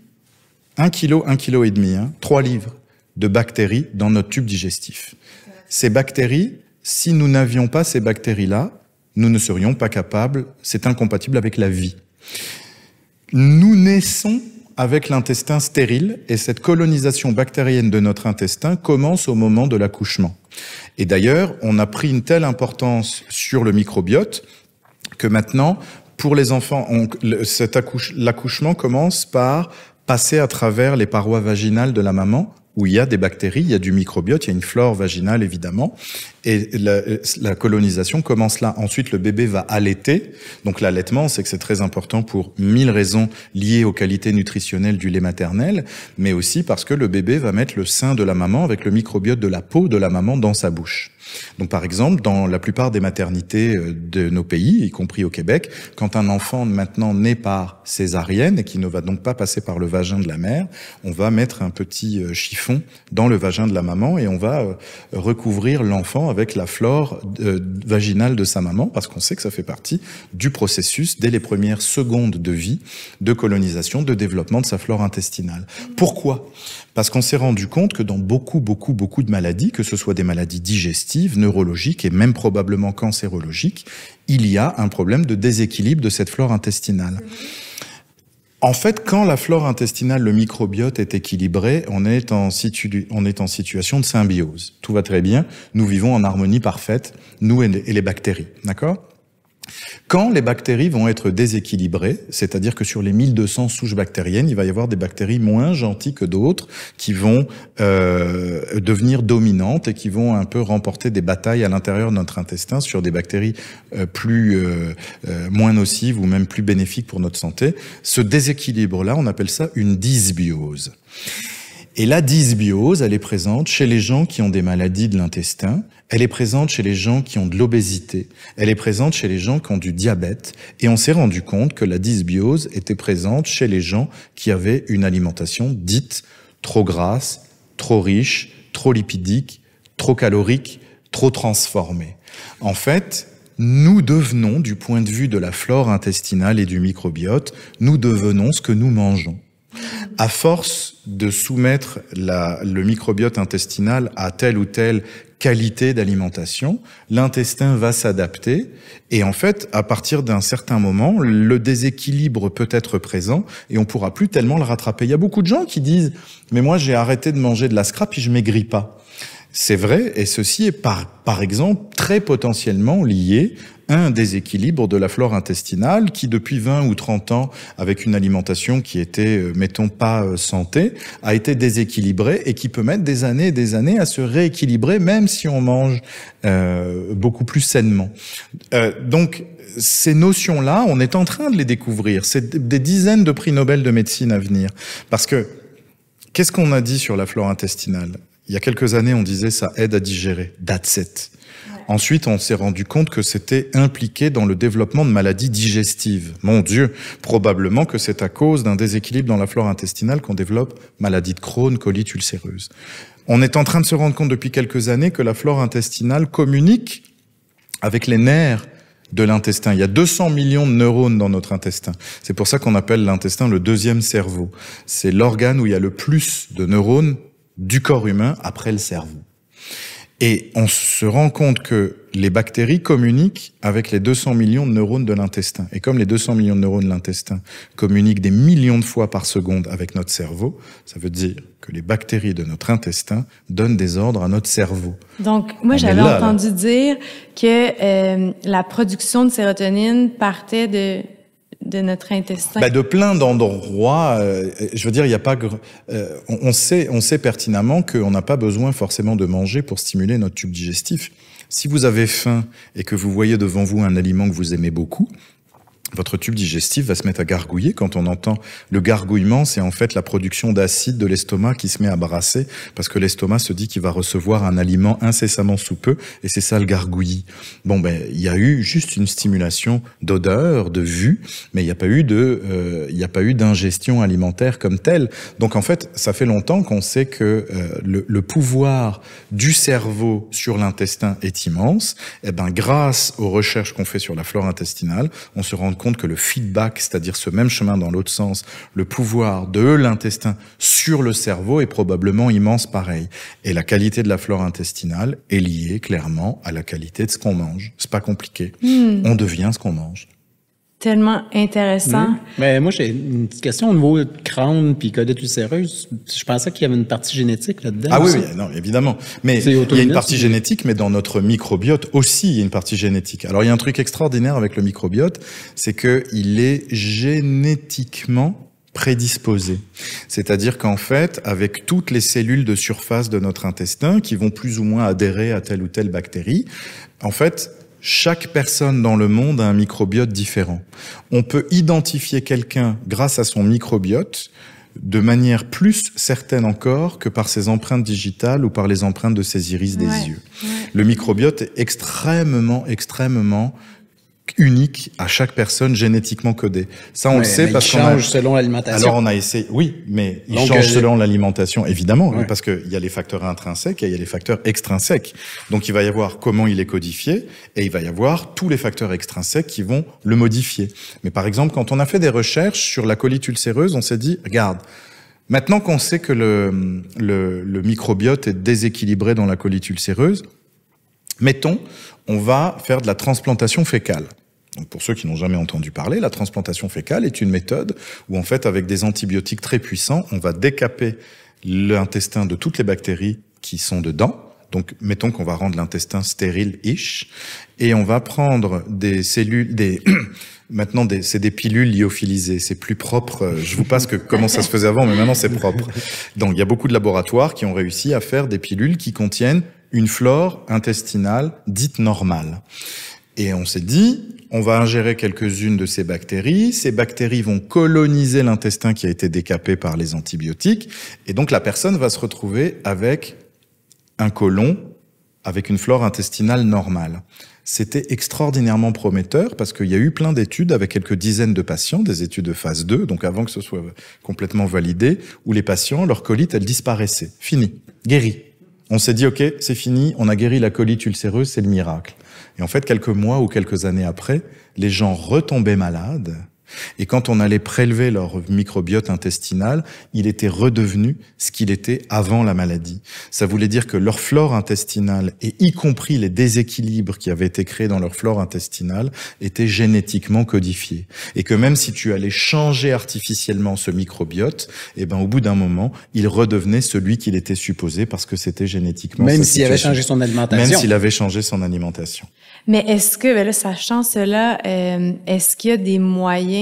1 kg, 1,5 kg, 3 livres de bactéries dans notre tube digestif. Ces bactéries, si nous n'avions pas ces bactéries-là, nous ne serions pas capables, c'est incompatible avec la vie. Nous naissons avec l'intestin stérile et cette colonisation bactérienne de notre intestin commence au moment de l'accouchement. Et d'ailleurs, on a pris une telle importance sur le microbiote que maintenant, pour les enfants, l'accouchement commence par passer à travers les parois vaginales de la maman, où il y a des bactéries, il y a du microbiote, il y a une flore vaginale évidemment, et la colonisation commence là. Ensuite, le bébé va allaiter. Donc l'allaitement, c'est que c'est très important pour 1000 raisons liées aux qualités nutritionnelles du lait maternel, mais aussi parce que le bébé va mettre le sein de la maman avec le microbiote de la peau de la maman dans sa bouche. Donc par exemple, dans la plupart des maternités de nos pays, y compris au Québec, quand un enfant maintenant naît par césarienne et qui ne va donc pas passer par le vagin de la mère, on va mettre un petit chiffon dans le vagin de la maman et on va recouvrir l'enfant avec la flore vaginale de sa maman, parce qu'on sait que ça fait partie du processus dès les premières secondes de vie, de colonisation, de développement de sa flore intestinale. Pourquoi ? Parce qu'on s'est rendu compte que dans beaucoup de maladies, que ce soit des maladies digestives, neurologiques et même probablement cancérologiques, il y a un problème de déséquilibre de cette flore intestinale. En fait, quand la flore intestinale, le microbiote est équilibré, on est en situation de symbiose. Tout va très bien, nous vivons en harmonie parfaite, nous et les bactéries, d'accord ? Quand les bactéries vont être déséquilibrées, c'est-à-dire que sur les 1200 souches bactériennes, il va y avoir des bactéries moins gentilles que d'autres qui vont devenir dominantes et qui vont un peu remporter des batailles à l'intérieur de notre intestin sur des bactéries moins nocives ou même plus bénéfiques pour notre santé. Ce déséquilibre-là, on appelle ça une dysbiose. Et la dysbiose, elle est présente chez les gens qui ont des maladies de l'intestin, elle est présente chez les gens qui ont de l'obésité, elle est présente chez les gens qui ont du diabète, et on s'est rendu compte que la dysbiose était présente chez les gens qui avaient une alimentation dite trop grasse, trop riche, trop lipidique, trop calorique, trop transformée. En fait, nous devenons, du point de vue de la flore intestinale et du microbiote, nous devenons ce que nous mangeons. À force de soumettre le microbiote intestinal à telle ou telle qualité d'alimentation, l'intestin va s'adapter et en fait, à partir d'un certain moment, le déséquilibre peut être présent et on pourra plus tellement le rattraper. Il y a beaucoup de gens qui disent « mais moi j'ai arrêté de manger de la scrap et je maigris pas ». C'est vrai, et ceci est par exemple très potentiellement lié à un déséquilibre de la flore intestinale qui, depuis 20 ou 30 ans, avec une alimentation qui était, mettons, pas santé, a été déséquilibrée et qui peut mettre des années et des années à se rééquilibrer, même si on mange beaucoup plus sainement. Donc, ces notions-là, on est en train de les découvrir. C'est des dizaines de prix Nobel de médecine à venir. Parce que, qu'est-ce qu'on a dit sur la flore intestinale ? Il y a quelques années, on disait ça aide à digérer. That's it. Ouais. Ensuite, on s'est rendu compte que c'était impliqué dans le développement de maladies digestives. Mon Dieu, probablement que c'est à cause d'un déséquilibre dans la flore intestinale qu'on développe maladie de Crohn, colite ulcéreuse. On est en train de se rendre compte depuis quelques années que la flore intestinale communique avec les nerfs de l'intestin. Il y a 200 millions de neurones dans notre intestin. C'est pour ça qu'on appelle l'intestin le deuxième cerveau. C'est l'organe où il y a le plus de neurones du corps humain après le cerveau. Et on se rend compte que les bactéries communiquent avec les 200 millions de neurones de l'intestin. Et comme les 200 millions de neurones de l'intestin communiquent des millions de fois par seconde avec notre cerveau, ça veut dire que les bactéries de notre intestin donnent des ordres à notre cerveau. Donc, moi, j'avais entendu dire que la production de sérotonine partait de notre intestin. De plein d'endroits. Je veux dire, il y a pas. On sait pertinemment qu'on n'a pas besoin forcément de manger pour stimuler notre tube digestif. Si vous avez faim et que vous voyez devant vous un aliment que vous aimez beaucoup, votre tube digestif va se mettre à gargouiller. Quand on entend le gargouillement, c'est en fait la production d'acide de l'estomac qui se met à brasser parce que l'estomac se dit qu'il va recevoir un aliment incessamment sous peu et c'est ça le gargouillis. Il y a eu juste une stimulation d'odeur, de vue, mais il n'y a pas eu d'ingestion alimentaire comme telle. Donc en fait, ça fait longtemps qu'on sait que le pouvoir du cerveau sur l'intestin est immense. Grâce aux recherches qu'on fait sur la flore intestinale, on se rend compte que le feedback, c'est-à-dire ce même chemin dans l'autre sens, le pouvoir de l'intestin sur le cerveau est probablement immense pareil. Et la qualité de la flore intestinale est liée clairement à la qualité de ce qu'on mange. C'est pas compliqué. On devient ce qu'on mange. Tellement intéressant. Mais moi, j'ai une petite question au niveau de crâne puis colite ulcéreuse. Je pensais qu'il y avait une partie génétique là-dedans. Ah oui, non, évidemment. Mais il y a une partie génétique, mais dans notre microbiote aussi, il y a une partie génétique. Alors, il y a un truc extraordinaire avec le microbiote, c'est qu'il est génétiquement prédisposé. C'est-à-dire qu'en fait, avec toutes les cellules de surface de notre intestin qui vont plus ou moins adhérer à telle ou telle bactérie, en fait, chaque personne dans le monde a un microbiote différent. On peut identifier quelqu'un grâce à son microbiote de manière plus certaine encore que par ses empreintes digitales ou par les empreintes de ses iris des yeux. Ouais. Le microbiote est extrêmement unique à chaque personne génétiquement codée. Ça, on le sait parce qu'on change selon l'alimentation. Alors, on a essayé, oui, mais il change selon l'alimentation, évidemment, oui, parce qu'il y a les facteurs intrinsèques et il y a les facteurs extrinsèques. Donc, il va y avoir comment il est codifié et il va y avoir tous les facteurs extrinsèques qui vont le modifier. Mais par exemple, quand on a fait des recherches sur la colite ulcéreuse, on s'est dit, regarde, maintenant qu'on sait que le microbiote est déséquilibré dans la colite ulcéreuse, mettons, on va faire de la transplantation fécale. Donc pour ceux qui n'ont jamais entendu parler, la transplantation fécale est une méthode où en fait, avec des antibiotiques très puissants, on va décaper l'intestin de toutes les bactéries qui sont dedans. Donc mettons qu'on va rendre l'intestin stérile-ish et on va prendre des cellules, maintenant c'est des pilules lyophilisées, c'est plus propre. Je vous passe comment ça se faisait avant, mais maintenant c'est propre. Donc il y a beaucoup de laboratoires qui ont réussi à faire des pilules qui contiennent une flore intestinale dite normale. Et on s'est dit, on va ingérer quelques-unes de ces bactéries vont coloniser l'intestin qui a été décapé par les antibiotiques, et donc la personne va se retrouver avec un côlon, avec une flore intestinale normale. C'était extraordinairement prometteur parce qu'il y a eu plein d'études avec quelques dizaines de patients, des études de phase 2, donc avant que ce soit complètement validé, où les patients, leur colite, elle disparaissait. Fini. Guéri. On s'est dit, OK, c'est fini, on a guéri la colite ulcéreuse, c'est le miracle. Et en fait, quelques mois ou quelques années après, les gens retombaient malades. Et quand on allait prélever leur microbiote intestinal, il était redevenu ce qu'il était avant la maladie. Ça voulait dire que leur flore intestinale, et y compris les déséquilibres qui avaient été créés dans leur flore intestinale, étaient génétiquement codifiés. Et que même si tu allais changer artificiellement ce microbiote, au bout d'un moment, il redevenait celui qu'il était supposé parce que c'était génétiquement. Même s'il avait changé son alimentation. Même s'il avait changé son alimentation. Mais est-ce que, là, sachant cela, est-ce qu'il y a des moyens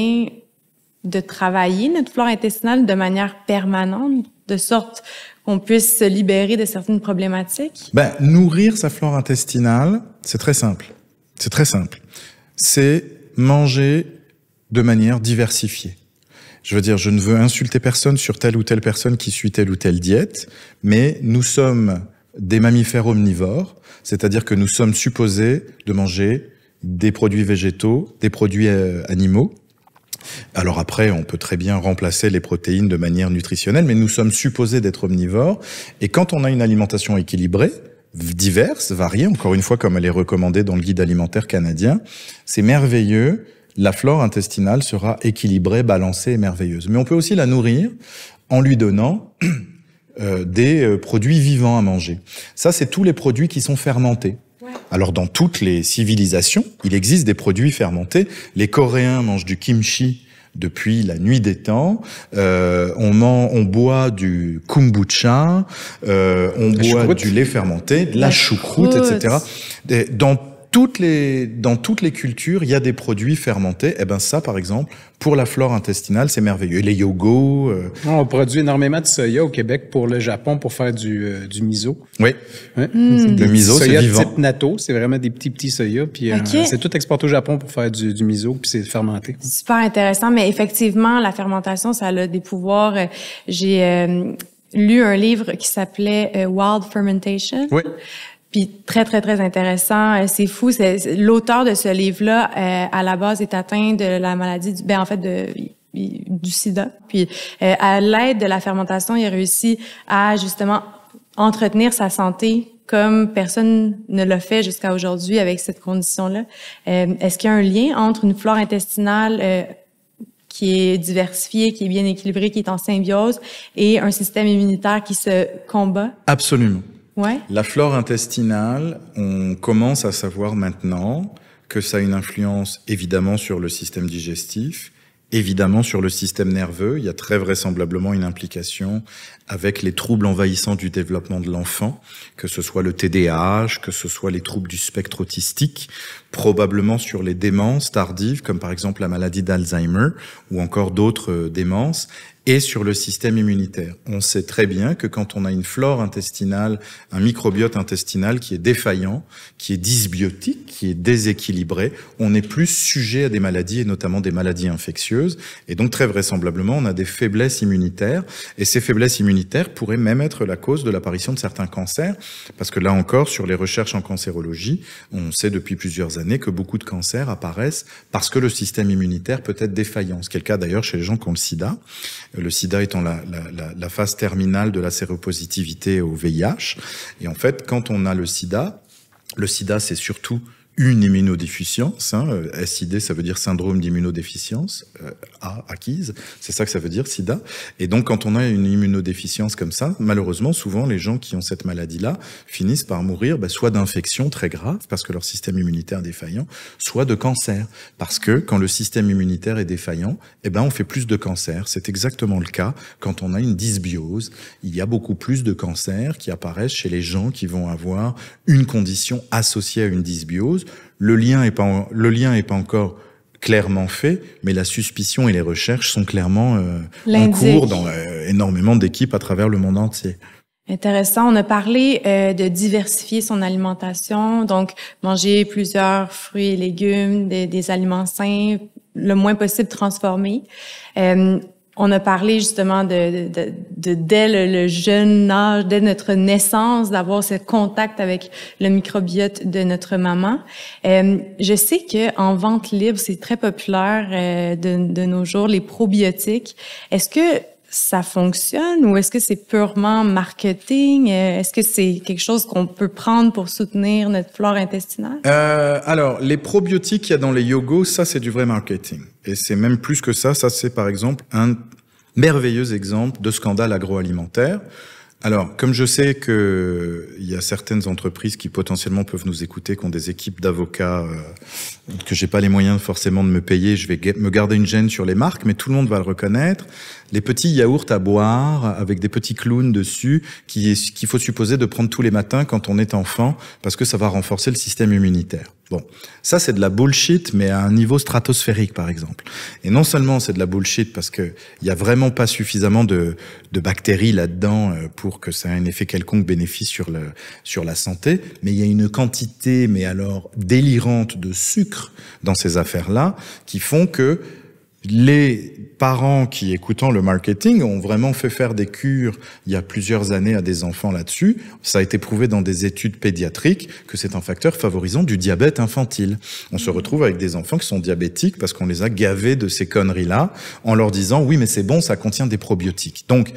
de travailler notre flore intestinale de manière permanente, de sorte qu'on puisse se libérer de certaines problématiques? Nourrir sa flore intestinale, c'est très simple. C'est très simple. C'est manger de manière diversifiée. Je veux dire, je ne veux insulter personne sur telle ou telle personne qui suit telle ou telle diète, mais nous sommes des mammifères omnivores, c'est-à-dire que nous sommes supposés de manger des produits végétaux, des produits animaux. Alors après, on peut très bien remplacer les protéines de manière nutritionnelle, mais nous sommes supposés d'être omnivores. Et quand on a une alimentation équilibrée, diverse, variée, encore une fois comme elle est recommandée dans le guide alimentaire canadien, c'est merveilleux. La flore intestinale sera équilibrée, balancée et merveilleuse. Mais on peut aussi la nourrir en lui donnant des produits vivants à manger. Ça, c'est tous les produits qui sont fermentés. Ouais. Alors, dans toutes les civilisations, il existe des produits fermentés. Les Coréens mangent du kimchi depuis la nuit des temps. On boit du kombucha, on boit du lait fermenté, de la choucroute, etc. Dans toutes les cultures, il y a des produits fermentés. Et ben ça, par exemple, pour la flore intestinale, c'est merveilleux. Et les yogos. On produit énormément de soya au Québec pour le Japon pour faire du miso. Oui. Ouais. Le miso, c'est vivant. Soya type natto, c'est vraiment des petits soya. Puis c'est tout exporté au Japon pour faire du miso, puis c'est fermenté. Super intéressant, mais effectivement, la fermentation, ça a des pouvoirs. J'ai lu un livre qui s'appelait Wild Fermentation. Oui. Puis très, très, très intéressant. C'est fou. L'auteur de ce livre-là, à la base, est atteint de la maladie du sida. Puis à l'aide de la fermentation, il a réussi à justement entretenir sa santé comme personne ne l'a fait jusqu'à aujourd'hui avec cette condition-là. Est-ce qu'il y a un lien entre une flore intestinale qui est diversifiée, qui est bien équilibrée, qui est en symbiose, et un système immunitaire qui se combat? Absolument. Ouais. La flore intestinale, on commence à savoir maintenant que ça a une influence évidemment sur le système digestif, évidemment sur le système nerveux. Il y a très vraisemblablement une implication avec les troubles envahissants du développement de l'enfant, que ce soit le TDAH, que ce soit les troubles du spectre autistique, probablement sur les démences tardives, comme par exemple la maladie d'Alzheimer, ou encore d'autres démences, et sur le système immunitaire. On sait très bien que quand on a une flore intestinale, un microbiote intestinal qui est défaillant, qui est dysbiotique, qui est déséquilibré, on est plus sujet à des maladies, et notamment des maladies infectieuses. Et donc, très vraisemblablement, on a des faiblesses immunitaires. Et ces faiblesses immunitaires pourraient même être la cause de l'apparition de certains cancers. Parce que là encore, sur les recherches en cancérologie, on sait depuis plusieurs années que beaucoup de cancers apparaissent parce que le système immunitaire peut être défaillant. Ce qui est le cas d'ailleurs chez les gens qui ont le sida. Le sida étant la phase terminale de la séropositivité au VIH. Et en fait, quand on a le sida, c'est surtout une immunodéficience. SID, ça veut dire syndrome d'immunodéficience, acquise. C'est ça que ça veut dire, sida. Et donc, quand on a une immunodéficience comme ça, malheureusement, souvent, les gens qui ont cette maladie-là finissent par mourir, soit d'infections très graves, parce que leur système immunitaire est défaillant, soit de cancer. Parce que quand le système immunitaire est défaillant, on fait plus de cancers. C'est exactement le cas quand on a une dysbiose. Il y a beaucoup plus de cancers qui apparaissent chez les gens qui vont avoir une condition associée à une dysbiose. Le lien est pas encore clairement fait, mais la suspicion et les recherches sont clairement en cours dans énormément d'équipes à travers le monde entier. Intéressant. On a parlé de diversifier son alimentation, donc manger plusieurs fruits et légumes, des aliments sains, le moins possible transformés. On a parlé justement de dès le jeune âge, dès notre naissance, d'avoir ce contact avec le microbiote de notre maman. Je sais que en vente libre, c'est très populaire de nos jours, les probiotiques. Est-ce que ça fonctionne ou est-ce que c'est purement marketing? Est-ce que c'est quelque chose qu'on peut prendre pour soutenir notre flore intestinale? Alors, les probiotiques qu'il y a dans les yogos, ça, c'est du vrai marketing. Et c'est même plus que ça. Ça, c'est par exemple un merveilleux exemple de scandale agroalimentaire. Alors, comme je sais que il y a certaines entreprises qui potentiellement peuvent nous écouter, qui ont des équipes d'avocats que j'ai pas les moyens forcément de me payer, je vais me garder une gêne sur les marques, mais tout le monde va le reconnaître. Les petits yaourts à boire avec des petits clowns dessus qu'il faut supposer de prendre tous les matins quand on est enfant parce que ça va renforcer le système immunitaire. Bon, ça c'est de la bullshit, mais à un niveau stratosphérique par exemple. Et non seulement c'est de la bullshit parce que il y a vraiment pas suffisamment de bactéries là-dedans pour que ça ait un effet quelconque bénéfice sur la santé, mais il y a une quantité, mais alors délirante de sucre dans ces affaires-là qui font que les parents qui, écoutant le marketing, ont vraiment fait faire des cures il y a plusieurs années à des enfants là-dessus. Ça a été prouvé dans des études pédiatriques que c'est un facteur favorisant du diabète infantile. On se retrouve avec des enfants qui sont diabétiques parce qu'on les a gavés de ces conneries-là en leur disant « oui, mais c'est bon, ça contient des probiotiques ». Donc,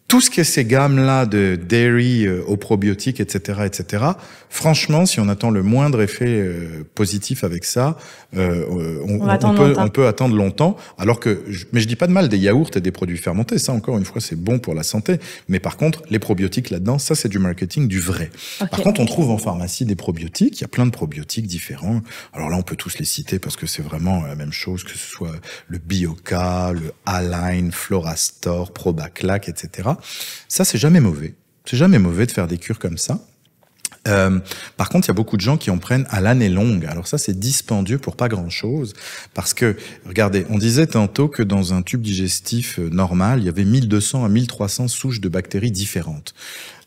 tout ce qui est ces gammes-là de dairy aux probiotiques, etc., franchement, si on attend le moindre effet positif avec ça, on peut attendre longtemps. Alors que, mais je dis pas de mal des yaourts et des produits fermentés. Ça, encore une fois, c'est bon pour la santé. Mais par contre, les probiotiques là-dedans, ça, c'est du marketing du vrai. Okay. Par contre, on trouve en pharmacie des probiotiques. Il y a plein de probiotiques différents. Alors là, on peut tous les citer parce que c'est vraiment la même chose, que ce soit le Bioca, le Align, Florastor, Probaclac, etc. Ça, c'est jamais mauvais. C'est jamais mauvais de faire des cures comme ça. Par contre, il y a beaucoup de gens qui en prennent à l'année longue. Alors ça, c'est dispendieux pour pas grand-chose. Parce que, regardez, on disait tantôt que dans un tube digestif normal, il y avait 1200 à 1300 souches de bactéries différentes.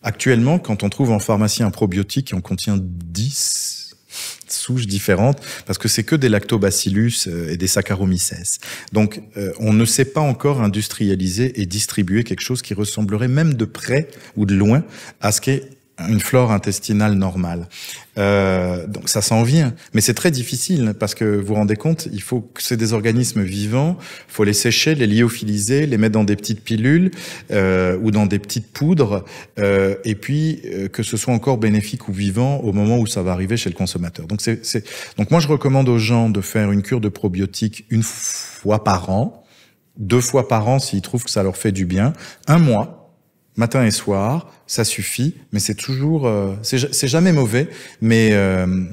Actuellement, quand on trouve en pharmacie un probiotique qui en contient 10 souches différentes, parce que c'est que des lactobacillus et des Saccharomyces. Donc, on ne sait pas encore industrialiser et distribuer quelque chose qui ressemblerait même de près ou de loin à ce qu'est une flore intestinale normale. Donc ça s'en vient, mais c'est très difficile parce que vous vous rendez compte, il faut que c'est des organismes vivants, il faut les sécher, les lyophiliser, les mettre dans des petites pilules ou dans des petites poudres, et puis que ce soit encore bénéfique ou vivant au moment où ça va arriver chez le consommateur. Donc donc moi je recommande aux gens de faire une cure de probiotiques 1 fois par an, 2 fois par an s'ils trouvent que ça leur fait du bien, 1 mois. Matin et soir, ça suffit, mais c'est toujours, c'est jamais mauvais, mais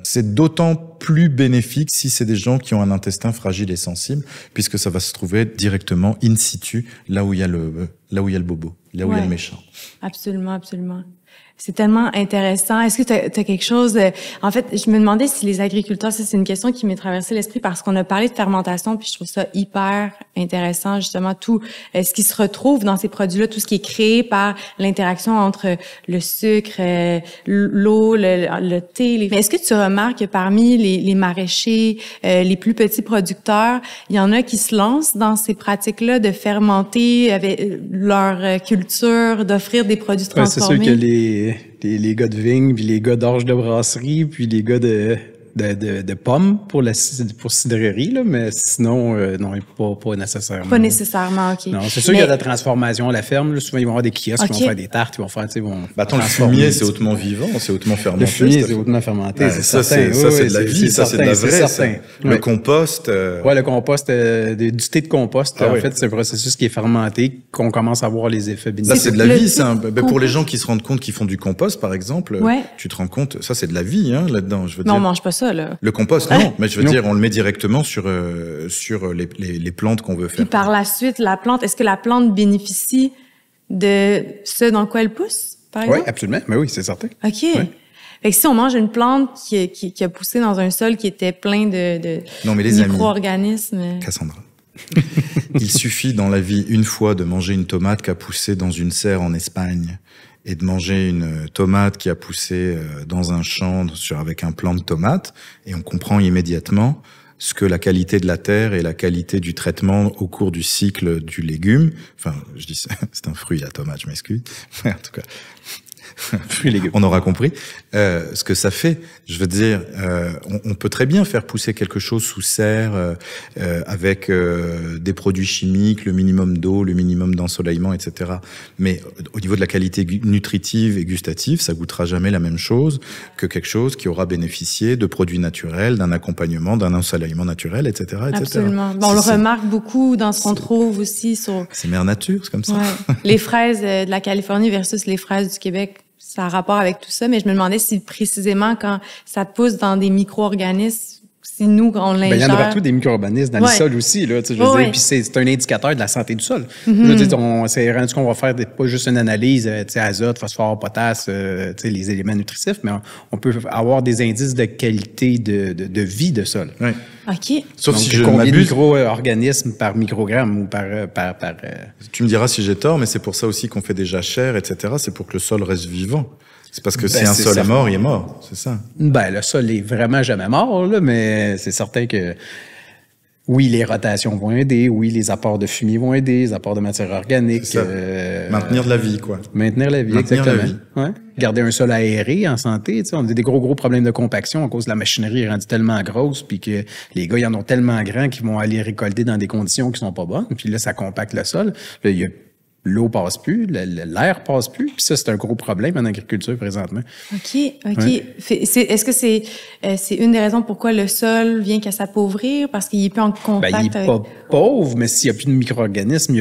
c'est d'autant plus bénéfique si c'est des gens qui ont un intestin fragile et sensible, puisque ça va se trouver directement in situ, là où il y a le bobo, là où il y a le méchant. Absolument, absolument. C'est tellement intéressant. Est-ce que tu as quelque chose... En fait, je me demandais si les agriculteurs... Ça, c'est une question qui m'est traversée l'esprit parce qu'on a parlé de fermentation, puis je trouve ça hyper intéressant, justement, tout ce qui se retrouve dans ces produits-là, tout ce qui est créé par l'interaction entre le sucre, l'eau, le thé. Mais est-ce que tu remarques que parmi les maraîchers, les plus petits producteurs, il y en a qui se lancent dans ces pratiques-là de fermenter avec leur culture, d'offrir des produits transformés? C'est sûr que les gars de vigne, puis les gars d'orge de brasserie, puis les gars de pommes pour cidrerie, là, mais sinon, non, pas nécessairement. Pas nécessairement, OK. Non, c'est sûr qu'il y a de la transformation à la ferme. Là. Souvent, ils vont avoir des kiosques qui vont faire des tartes, ils vont faire, attends, le fumier, c'est hautement vivant, c'est hautement fermenté. Le fumier, c'est hautement fermenté, c'est ça, certain. C'est de la vie, ça, c'est de la vraie. Le compost. Ouais, le compost, du thé de compost, en fait, c'est un processus qui est fermenté, qu'on commence à voir les effets bénéfiques. Ça, c'est de la vie, ça. Pour les gens qui se rendent compte qu'ils font du compost, par exemple, tu te rends compte, ça, c'est de la vie, hein, là-dedans, je veux dire. Non, on mange pas ça, là. Le compost, non, mais je veux dire, on le met directement sur les plantes qu'on veut faire. Puis par la suite, la plante, est-ce que la plante bénéficie de ce dans quoi elle pousse, par exemple? Oui, absolument. Mais oui, c'est certain. OK. Ouais. Fait que si on mange une plante qui a poussé dans un sol qui était plein de micro-organismes... Cassandra. Il suffit dans la vie, une fois, de manger une tomate qui a poussé dans une serre en Espagne et de manger une tomate qui a poussé dans un champ avec un plant de tomate, et on comprend immédiatement ce que la qualité de la terre et la qualité du traitement au cours du cycle du légume, enfin, je dis c'est un fruit, la tomate, je m'excuse, en tout cas, on aura compris ce que ça fait. Je veux dire, on peut très bien faire pousser quelque chose sous serre avec des produits chimiques, le minimum d'eau, le minimum d'ensoleillement, etc. Mais au niveau de la qualité nutritive et gustative, ça goûtera jamais la même chose que quelque chose qui aura bénéficié de produits naturels, d'un accompagnement, d'un ensoleillement naturel, etc., etc. Absolument. Bon, on le remarque beaucoup dans ce qu'on trouve aussi sur... C'est mère nature, c'est comme ça. Ouais. Les fraises de la Californie versus les fraises du Québec, ça a rapport avec tout ça, mais je me demandais si précisément quand ça pousse dans des micro-organismes, si nous, on l'ingère... Il y en a partout des micro-organismes dans le sol aussi, là, tu sais, je veux dire, puis c'est un indicateur de la santé du sol. Je veux dire, c'est rendu qu'on va faire pas juste une analyse, tu sais, azote, phosphore, potasse, tu sais, les éléments nutritifs, mais on peut avoir des indices de qualité de vie de sol. Oui. OK. Sauf donc, si je combien m'abuse. de micro-organismes par microgramme ou par Tu me diras si j'ai tort, mais c'est pour ça aussi qu'on fait des jachères, etc. C'est pour que le sol reste vivant. C'est parce que si un sol est mort, il est mort. C'est ça. Ben, le sol est vraiment jamais mort, là, mais c'est certain que oui, les rotations vont aider, oui, les apports de fumier vont aider, les apports de matière organique. Maintenir de la vie, quoi. Maintenir la vie, exactement. Ouais. Garder un sol aéré, en santé. Tu sais, on a des gros problèmes de compaction à cause de la machinerie est rendue tellement grosse, puis que les gars, ils en ont tellement grand qu'ils vont aller récolter dans des conditions qui sont pas bonnes. Puis là, ça compacte le sol. Là, il y a l'eau passe plus, l'air passe plus. Puis ça, c'est un gros problème en agriculture présentement. OK. Ouais. Est-ce que c'est une des raisons pourquoi le sol vient qu'à s'appauvrir? Parce qu'il est plus en contact il est pas pauvre, mais s'il n'y a plus de micro-organismes,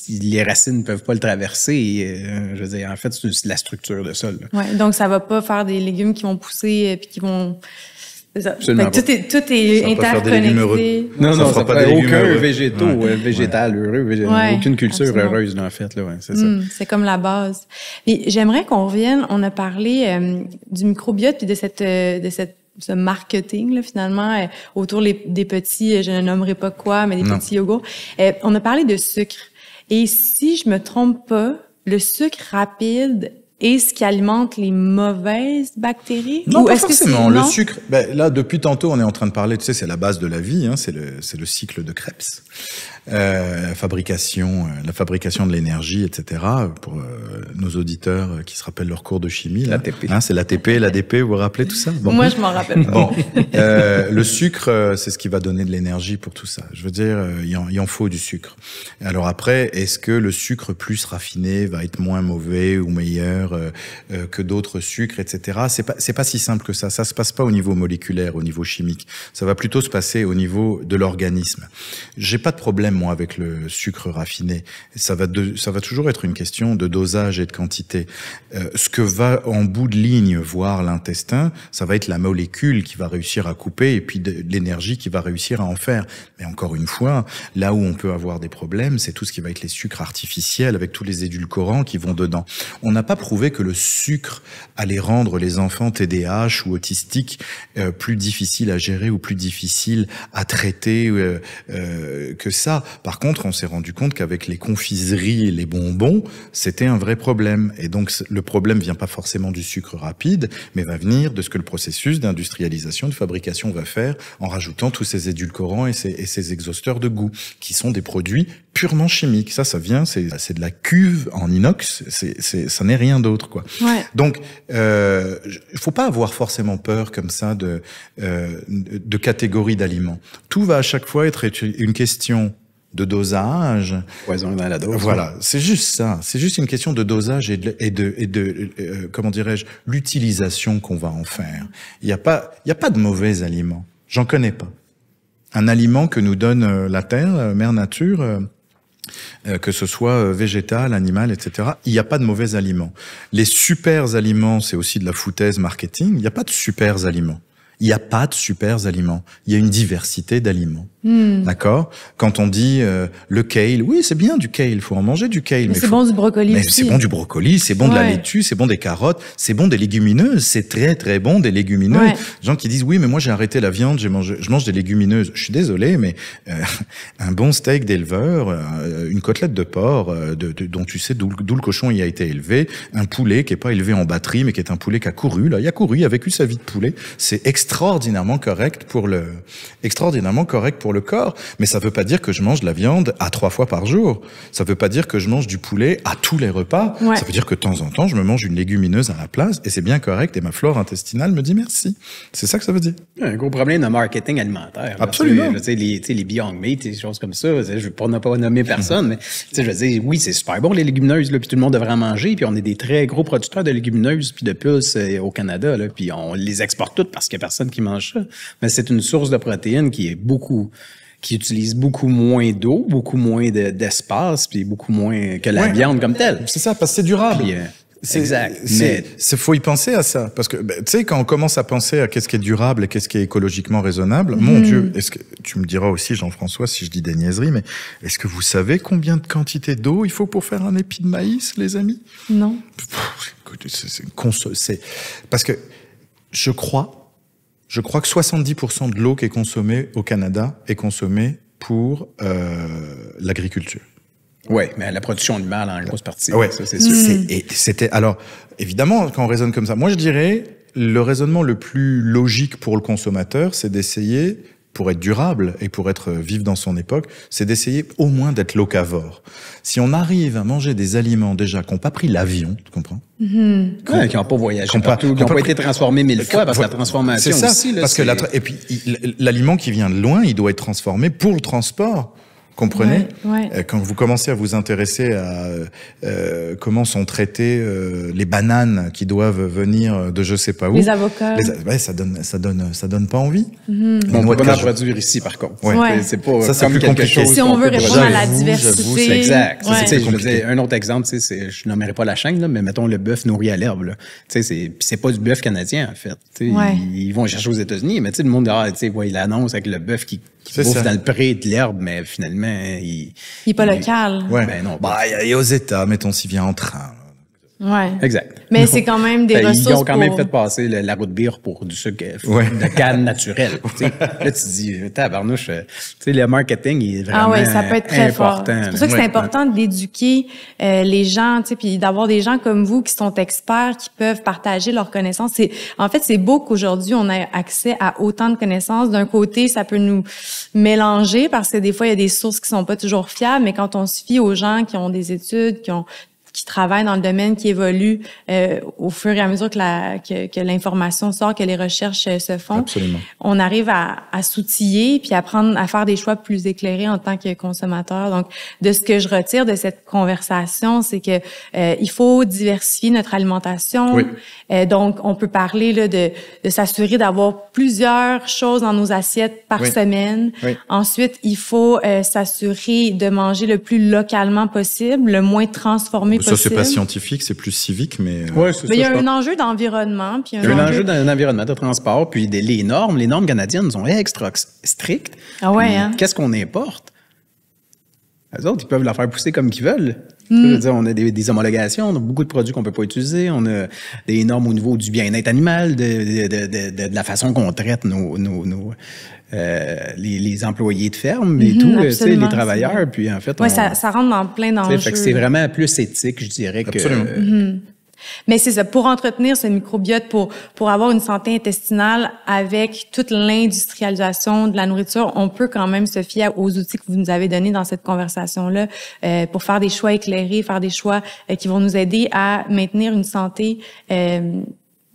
les racines ne peuvent pas le traverser. Je veux dire, en fait, c'est la structure de sol. Oui, donc ça va pas faire des légumes qui vont pousser puis qui vont... Absolument tout est interconnecté. Non, ça fera pas des légumes aucun heureux. végétal heureux, aucune culture absolument. heureuse, là, en fait. Là, c'est ça. C'est comme la base. Et j'aimerais qu'on revienne, on a parlé du microbiote puis de ce marketing, là, finalement, autour des petits, je ne nommerai pas quoi, mais des petits yogourts. On a parlé de sucre. Et si je me trompe pas, le sucre rapide est ce qui alimente les mauvaises bactéries? Non, ou pas est-ce forcément. que Le sucre, là, depuis tantôt, on est en train de parler, tu sais, c'est la base de la vie, hein, c'est le cycle de Krebs. La fabrication de l'énergie, etc. Pour nos auditeurs qui se rappellent leur cours de chimie. L'ATP. Hein, c'est l'ATP, l'ADP, vous vous rappelez tout ça? Bon. Moi, je m'en rappelle pas. Bon, le sucre, c'est ce qui va donner de l'énergie pour tout ça. Je veux dire, il en faut du sucre. Alors après, est-ce que le sucre plus raffiné va être moins mauvais ou meilleur que d'autres sucres, etc. C'est pas si simple que ça. Ça se passe pas au niveau moléculaire, au niveau chimique. Ça va plutôt se passer au niveau de l'organisme. J'ai pas de problème moi avec le sucre raffiné. Ça va toujours être une question de dosage et de quantité. Ce que va en bout de ligne voir l'intestin, ça va être la molécule qui va réussir à couper et puis de l'énergie qui va réussir à en faire. Mais encore une fois, là où on peut avoir des problèmes, c'est tout ce qui va être les sucres artificiels avec tous les édulcorants qui vont dedans. On n'a pas prouvé que le sucre allait rendre les enfants TDAH ou autistiques plus difficiles à gérer ou plus difficiles à traiter que ça. Par contre, on s'est rendu compte qu'avec les confiseries et les bonbons, c'était un vrai problème. Et donc, le problème vient pas forcément du sucre rapide, mais va venir de ce que le processus d'industrialisation, de fabrication va faire en rajoutant tous ces édulcorants et ces exhausteurs de goût, qui sont des produits purement chimiques. Ça vient, c'est de la cuve en inox, ça n'est rien d'autre, quoi. Ouais. Donc, faut pas avoir forcément peur comme ça de catégories d'aliments. Tout va à chaque fois être une question de dosage. Poison dans la dose. Voilà, c'est juste ça. C'est juste une question de dosage et de comment dirais-je, l'utilisation qu'on va en faire. Il y a pas de mauvais aliments. J'en connais pas. Un aliment que nous donne la terre, mère nature, que ce soit végétal, animal, etc. Il n'y a pas de mauvais aliments. Les super aliments, c'est aussi de la foutaise marketing. Il n'y a pas de super aliments. Il n'y a pas de super aliments. Il y a une diversité d'aliments. D'accord? Quand on dit le kale, oui, c'est bien du kale, il faut en manger du kale. Mais c'est bon du brocoli aussi. C'est bon du brocoli, c'est bon de la laitue, c'est bon des carottes, c'est bon des légumineuses, c'est très très bon des légumineuses. Ouais. Les gens qui disent oui, mais moi j'ai arrêté la viande, je mange des légumineuses. Je suis désolé, mais un bon steak d'éleveur, une côtelette de porc dont tu sais d'où le cochon y a été élevé, un poulet qui est pas élevé en batterie, mais qui est un poulet qui a couru, il a vécu sa vie de poulet. C'est extraordinairement correct pour le corps, mais ça veut pas dire que je mange de la viande à 3 fois par jour. Ça veut pas dire que je mange du poulet à tous les repas. Ouais. Ça veut dire que de temps en temps, je me mange une légumineuse à la place et c'est bien correct et ma flore intestinale me dit merci. C'est ça que ça veut dire. Un gros problème de marketing alimentaire. Absolument. Tu sais, les Beyond Meat, des choses comme ça. Je veux pas nommer personne, mais je veux dire, oui, c'est super bon les légumineuses, là, puis tout le monde devrait en manger, puis on est des très gros producteurs de légumineuses puis de pulses au Canada, là, puis on les exporte toutes parce qu'il y a personne qui mange ça. Mais c'est une source de protéines qui utilise beaucoup moins d'eau, beaucoup moins d'espace, puis beaucoup moins que la viande comme telle. C'est ça, parce que c'est durable. Puis, exact. Mais faut y penser à ça, parce que tu sais, quand on commence à penser à qu'est-ce qui est durable et qu'est-ce qui est écologiquement raisonnable, mon Dieu, est-ce que tu me diras aussi, Jean-François, si je dis des niaiseries, mais est-ce que vous savez combien de quantité d'eau il faut pour faire un épi de maïs, les amis? Non. C'est parce que je crois que 70% de l'eau qui est consommée au Canada est consommée pour l'agriculture. Oui, mais la production animale en grosse partie. Ouais, ça, c'est sûr. Alors, évidemment, quand on raisonne comme ça, moi je dirais, le raisonnement le plus logique pour le consommateur, c'est d'essayer, pour être durable et pour être vivre dans son époque, c'est d'essayer au moins d'être locavore. Si on arrive à manger des aliments déjà qui n'ont pas pris l'avion, tu comprends? Ouais, qui n'ont pas voyagé partout, qui n'ont pas été transformés 1000 fois, parce que la transformation c'est ça, aussi... Là, parce que et puis l'aliment qui vient de loin, il doit être transformé pour le transport. Comprenez? Ouais. Quand vous commencez à vous intéresser à comment sont traitées les bananes qui doivent venir de je sais pas où. Les avocats. Ça donne pas envie. On peut pas en produire ici, par contre. Ouais. C'est pas ça, c'est comme plus quelque compliqué. chose. Si on veut répondre à la j'avoue, diversité. c'est exact. Ouais. Je veux dire, un autre exemple, je nommerai pas la chaîne, là, mais mettons le bœuf nourri à l'herbe. Là. C'est pas du bœuf canadien, en fait. Ouais. Ils vont chercher aux États-Unis, mais le monde, il annonce avec le bœuf qui bouffe dans le pré de l'herbe, mais finalement, il est pas local. Ouais. Ben non. Et aux États, mettons, s'il vient en train. Ouais. Exact. Mais c'est quand même des ressources. Ils ont quand même fait passer la route bière pour du sucre de canne naturel. Là, tu te dis, tabarnouche, le marketing il est vraiment important. Ça peut être très fort. C'est pour ça que c'est important d'éduquer les gens, puis d'avoir des gens comme vous qui sont experts, qui peuvent partager leurs connaissances. En fait, c'est beau qu'aujourd'hui, on ait accès à autant de connaissances. D'un côté, ça peut nous mélanger parce que des fois, il y a des sources qui sont pas toujours fiables, mais quand on se fie aux gens qui ont des études, qui travaillent dans le domaine, qui évoluent au fur et à mesure que l'information sort, que les recherches se font. Absolument. On arrive à s'outiller puis à faire des choix plus éclairés en tant que consommateur. Donc, de ce que je retire de cette conversation, c'est que il faut diversifier notre alimentation. Oui. Donc, on peut parler là, de s'assurer d'avoir plusieurs choses dans nos assiettes par semaine. Oui. Ensuite, il faut s'assurer de manger le plus localement possible, le moins transformé possible. Ça, c'est pas scientifique, c'est plus civique, mais... Il y a un enjeu d'environnement. Puis il y a un enjeu d'environnement, de transport, puis les normes canadiennes sont extra strictes. Ah ouais, hein? Qu'est-ce qu'on importe? Les autres, ils peuvent la faire pousser comme qu'ils veulent. Je veux dire, on a des homologations, on a beaucoup de produits qu'on peut pas utiliser, on a des normes au niveau du bien-être animal, de la façon qu'on traite les employés de ferme et tout, les travailleurs, puis en fait... ça rentre dans plein d'enjeux. Fait que c'est vraiment plus éthique, je dirais, Absolument. que... Mais c'est ça, pour entretenir ce microbiote, pour avoir une santé intestinale avec toute l'industrialisation de la nourriture, on peut quand même se fier aux outils que vous nous avez donnés dans cette conversation-là pour faire des choix éclairés, faire des choix qui vont nous aider à maintenir une santé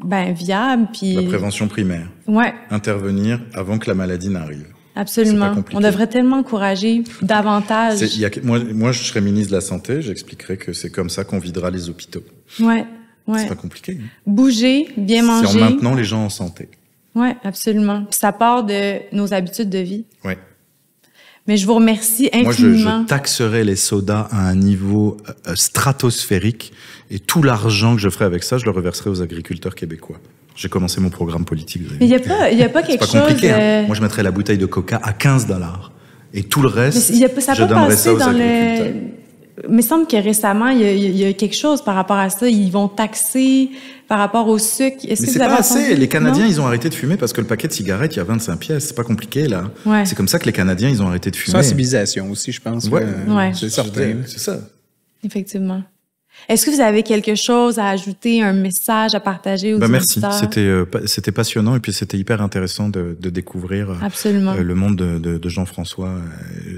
viable. Puis La prévention primaire. Ouais. Intervenir avant que la maladie n'arrive. Absolument. On devrait tellement encourager davantage. Moi, je serais ministre de la Santé, j'expliquerais que c'est comme ça qu'on videra les hôpitaux. Ouais. C'est pas compliqué. Bouger, bien manger. C'est en maintenant les gens en santé. Oui, absolument. Puis ça part de nos habitudes de vie. Oui. Mais je vous remercie infiniment. Moi, je taxerais les sodas à un niveau stratosphérique et tout l'argent que je ferais avec ça, je le reverserais aux agriculteurs québécois. J'ai commencé mon programme politique. Mais il y a pas quelque chose... C'est pas compliqué. Moi, je mettrais la bouteille de Coca à $15. Et tout le reste, je donnerais ça aux agriculteurs. Il me semble que récemment, il y a quelque chose par rapport à ça. Ils vont taxer par rapport au sucre. Mais c'est pas assez. Les Canadiens, ils ont arrêté de fumer parce que le paquet de cigarettes, il y a 25 pièces. C'est pas compliqué, là. Ouais. C'est comme ça que les Canadiens, ils ont arrêté de fumer. Sensibilisation aussi, je pense. Ouais. C'est certain. C'est ça. Effectivement. Est-ce que vous avez quelque chose à ajouter, un message à parger aux auditeurs? Merci. C'était passionnant et puis c'était hyper intéressant de découvrir le monde de Jean-François.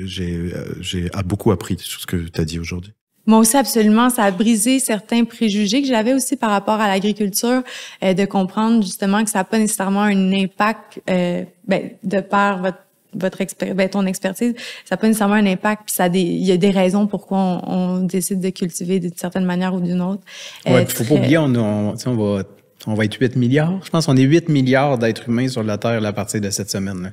J'ai beaucoup appris sur ce que tu as dit aujourd'hui. Moi aussi, absolument. Ça a brisé certains préjugés que j'avais aussi par rapport à l'agriculture, de comprendre justement que ça n'a pas nécessairement un impact, de par ton expertise, ça n'a pas nécessairement un impact, puis il y a des raisons pourquoi on décide de cultiver d'une certaine manière ou d'une autre. Ouais, faut pas oublier, on va être 8 milliards. Je pense qu'on est 8 milliards d'êtres humains sur la Terre à partir de cette semaine.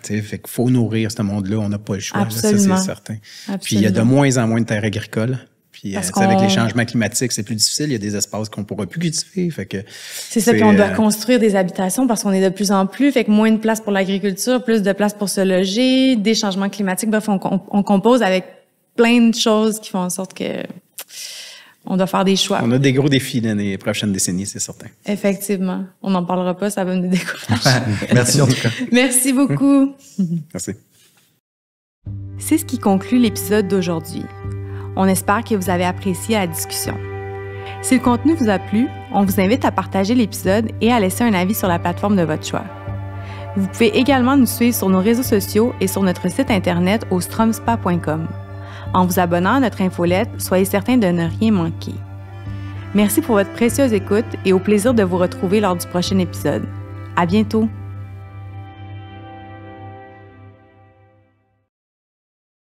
Fait qu'il faut nourrir ce monde-là, on n'a pas le choix. Là, ça, c'est certain. Absolument. Puis il y a de moins en moins de terres agricoles. Puis avec les changements climatiques, c'est plus difficile. Il y a des espaces qu'on pourra plus cultiver. Fait que c'est ça, puis on doit construire des habitations parce qu'on est de plus en plus. Fait que moins de place pour l'agriculture, plus de place pour se loger, des changements climatiques. Bref, on compose avec plein de choses qui font en sorte que on doit faire des choix. On a des gros défis dans les prochaines décennies, c'est certain. Effectivement. On n'en parlera pas, ça va nous décourager. Merci en tout cas. Merci beaucoup. Merci. C'est ce qui conclut l'épisode d'aujourd'hui. On espère que vous avez apprécié la discussion. Si le contenu vous a plu, on vous invite à partager l'épisode et à laisser un avis sur la plateforme de votre choix. Vous pouvez également nous suivre sur nos réseaux sociaux et sur notre site internet au stromspa.com. En vous abonnant à notre infolette, soyez certain de ne rien manquer. Merci pour votre précieuse écoute et au plaisir de vous retrouver lors du prochain épisode. À bientôt!